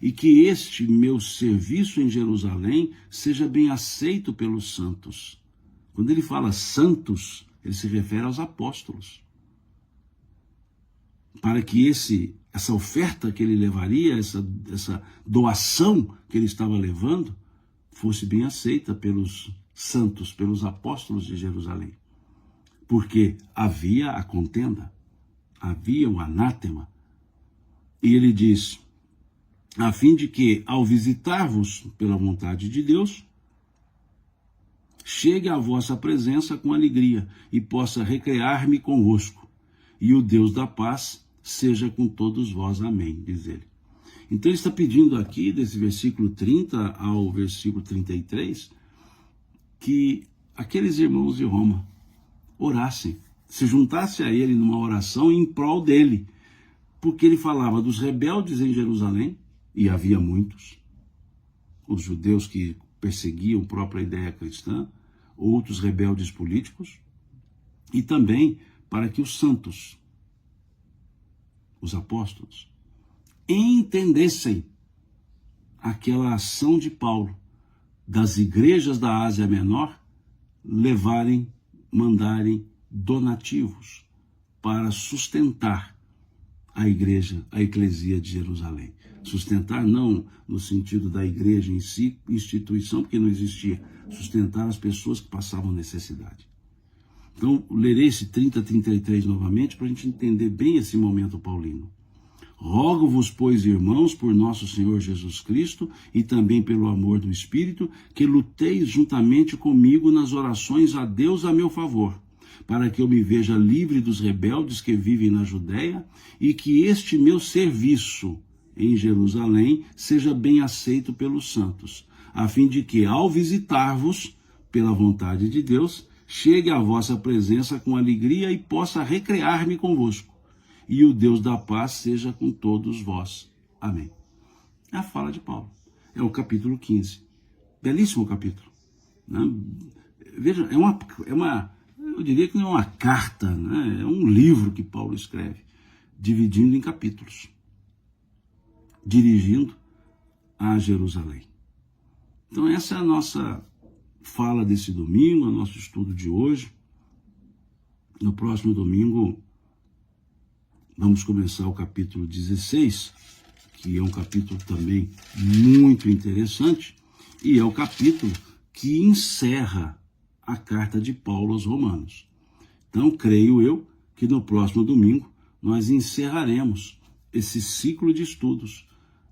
e que este meu serviço em Jerusalém seja bem aceito pelos santos. Quando ele fala santos, ele se refere aos apóstolos. Para que essa oferta que ele levaria, essa doação que ele estava levando, fosse bem aceita pelos santos, pelos apóstolos de Jerusalém. Porque havia a contenda, havia o anátema. E ele diz: a fim de que, ao visitar-vos pela vontade de Deus, chegue à vossa presença com alegria e possa recrear-me convosco. E o Deus da paz seja com todos vós. Amém, diz ele. Então ele está pedindo aqui, desse versículo 30 ao versículo 33, que aqueles irmãos de Roma orassem, se juntassem a ele numa oração em prol dele, porque ele falava dos rebeldes em Jerusalém, e havia muitos, os judeus que perseguiam a própria ideia cristã, outros rebeldes políticos, e também para que os santos, os apóstolos, entendessem aquela ação de Paulo, das igrejas da Ásia Menor, mandarem donativos para sustentar a igreja, a eclesia de Jerusalém. Sustentar não no sentido da igreja em si, instituição, porque não existia. Sustentar as pessoas que passavam necessidade. Então, lerei esse 30, 33 novamente para a gente entender bem esse momento paulino. Rogo-vos, pois, irmãos, por nosso Senhor Jesus Cristo e também pelo amor do Espírito, que luteis juntamente comigo nas orações a Deus a meu favor, para que eu me veja livre dos rebeldes que vivem na Judéia e que este meu serviço em Jerusalém seja bem aceito pelos santos, a fim de que, ao visitar-vos, pela vontade de Deus, chegue à vossa presença com alegria e possa recrear-me convosco. E o Deus da paz seja com todos vós. Amém. É a fala de Paulo. É o capítulo 15. Belíssimo capítulo. Né? Veja, eu diria que não é uma carta, né? É um livro que Paulo escreve, dividindo em capítulos, dirigindo a Jerusalém. Então essa é a nossa fala desse domingo, o nosso estudo de hoje. No próximo domingo vamos começar o capítulo 16, que é um capítulo também muito interessante, e é o capítulo que encerra a carta de Paulo aos Romanos. Então, creio eu que no próximo domingo nós encerraremos esse ciclo de estudos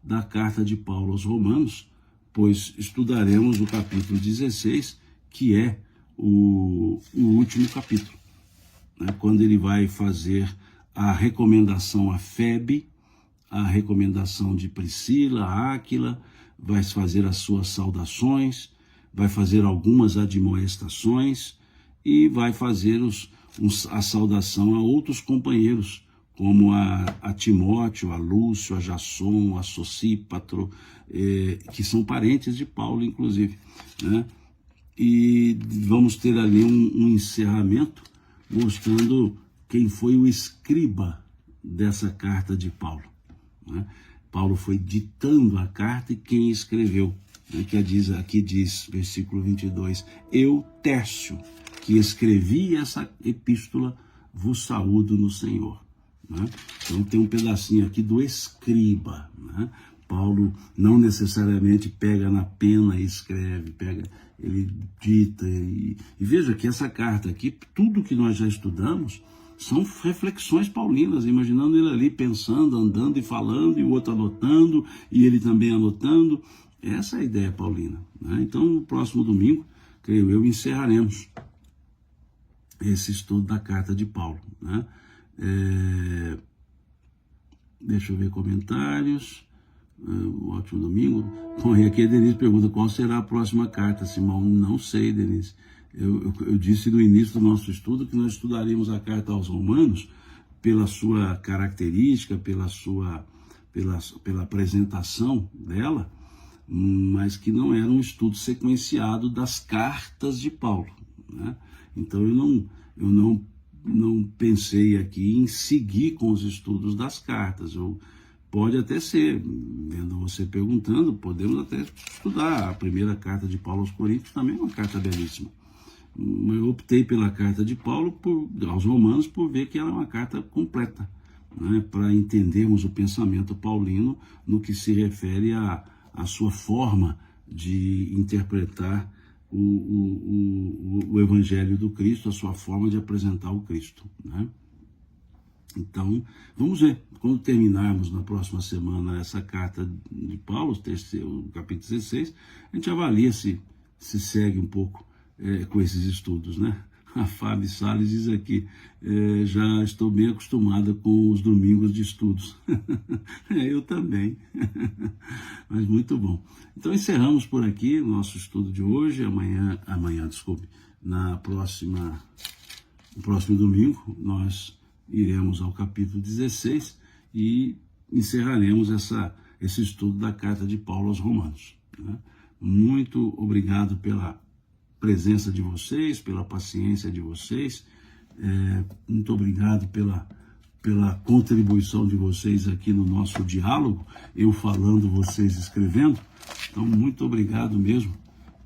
da carta de Paulo aos Romanos, pois estudaremos o capítulo 16, que é o último capítulo, né, quando ele vai fazer a recomendação a Febe, a recomendação de Priscila, Áquila, vai fazer as suas saudações, vai fazer algumas admoestações e vai fazer a saudação a outros companheiros, como a Timóteo, a Lúcio, a Jasson, a Sosípatro, que são parentes de Paulo, inclusive, né? E vamos ter ali um encerramento mostrando quem foi o escriba dessa carta de Paulo, né? Paulo foi ditando a carta e quem escreveu, né? Aqui diz, versículo 22, eu, Tércio, que escrevi essa epístola, vos saúdo no Senhor. Né? Então tem um pedacinho aqui do escriba, né? Paulo não necessariamente pega na pena e escreve, ele dita. E veja que essa carta aqui, tudo que nós já estudamos, são reflexões paulinas, imaginando ele ali pensando, andando e falando, e o outro anotando, e ele também anotando. Essa é a ideia paulina, né? Então, no próximo domingo, creio eu, encerraremos esse estudo da carta de Paulo, né? Deixa eu ver comentários. Um ótimo domingo. Bom, e aqui a Denise pergunta qual será a próxima carta, Simão. Não sei, Denise. Eu disse no início do nosso estudo que nós estudaríamos a carta aos Romanos pela sua característica, pela apresentação dela, mas que não era um estudo sequenciado das cartas de Paulo, né? Então eu não pensei aqui em seguir com os estudos das cartas. Pode até ser, vendo você perguntando, podemos até estudar a primeira carta de Paulo aos Coríntios, também é uma carta belíssima. Eu optei pela carta de Paulo aos Romanos por ver que ela é uma carta completa, né, para entendermos o pensamento paulino no que se refere à sua forma de interpretar o Evangelho do Cristo, a sua forma de apresentar o Cristo, né? Então, vamos ver, quando terminarmos na próxima semana essa carta de Paulo, o capítulo 16, a gente avalia se segue um pouco com esses estudos, né? A Fábio Salles diz aqui, já estou bem acostumada com os domingos de estudos. Eu também. Mas muito bom. Então encerramos por aqui o nosso estudo de hoje. No próximo domingo, nós iremos ao capítulo 16 e encerraremos esse estudo da carta de Paulo aos Romanos, né? Muito obrigado pela presença de vocês, pela paciência de vocês, muito obrigado pela contribuição de vocês aqui no nosso diálogo, eu falando, vocês escrevendo. Então, muito obrigado mesmo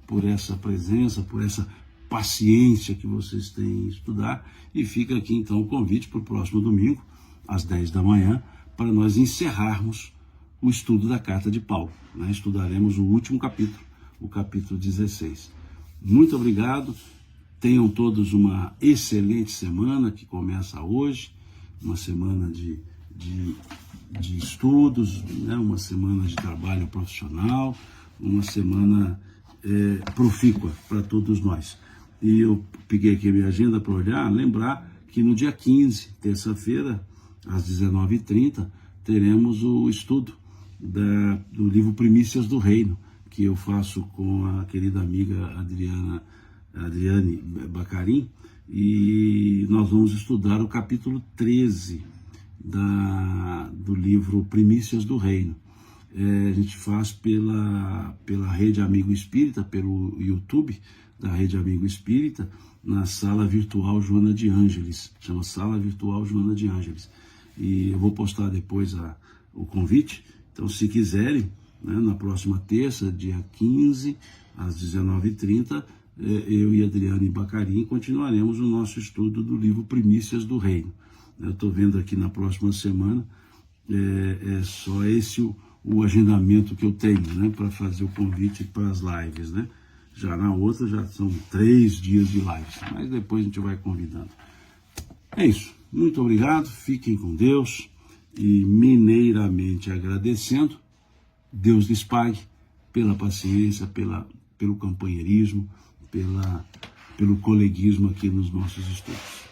por essa presença, por essa paciência que vocês têm em estudar, e fica aqui então o convite para o próximo domingo, às 10 da manhã, para nós encerrarmos o estudo da carta de Paulo, né? Estudaremos o último capítulo, o capítulo 16. Muito obrigado, tenham todos uma excelente semana que começa hoje, uma semana de estudos, né? Uma semana de trabalho profissional, uma semana profícua para todos nós. E eu peguei aqui a minha agenda para olhar, lembrar que no dia 15, terça-feira, às 19h30, teremos o estudo do livro Primícias do Reino, que eu faço com a querida amiga Adriane Bacarim, e nós vamos estudar o capítulo 13 do livro Primícias do Reino. A gente faz pela Rede Amigo Espírita, pelo YouTube da Rede Amigo Espírita, na Sala Virtual Joana de Ângeles, chama Sala Virtual Joana de Ângeles. E eu vou postar depois o convite, então se quiserem, né, na próxima terça, dia 15, às 19h30, eu e Adriane Bacarim continuaremos o nosso estudo do livro Primícias do Reino. Eu estou vendo aqui na próxima semana, só esse o agendamento que eu tenho, né, para fazer o convite para as lives, né? Já na outra já são 3 dias de lives, mas depois a gente vai convidando. É isso, muito obrigado, fiquem com Deus, e mineiramente agradecendo, Deus lhes pague pela paciência, pelo companheirismo, pelo coleguismo aqui nos nossos estudos.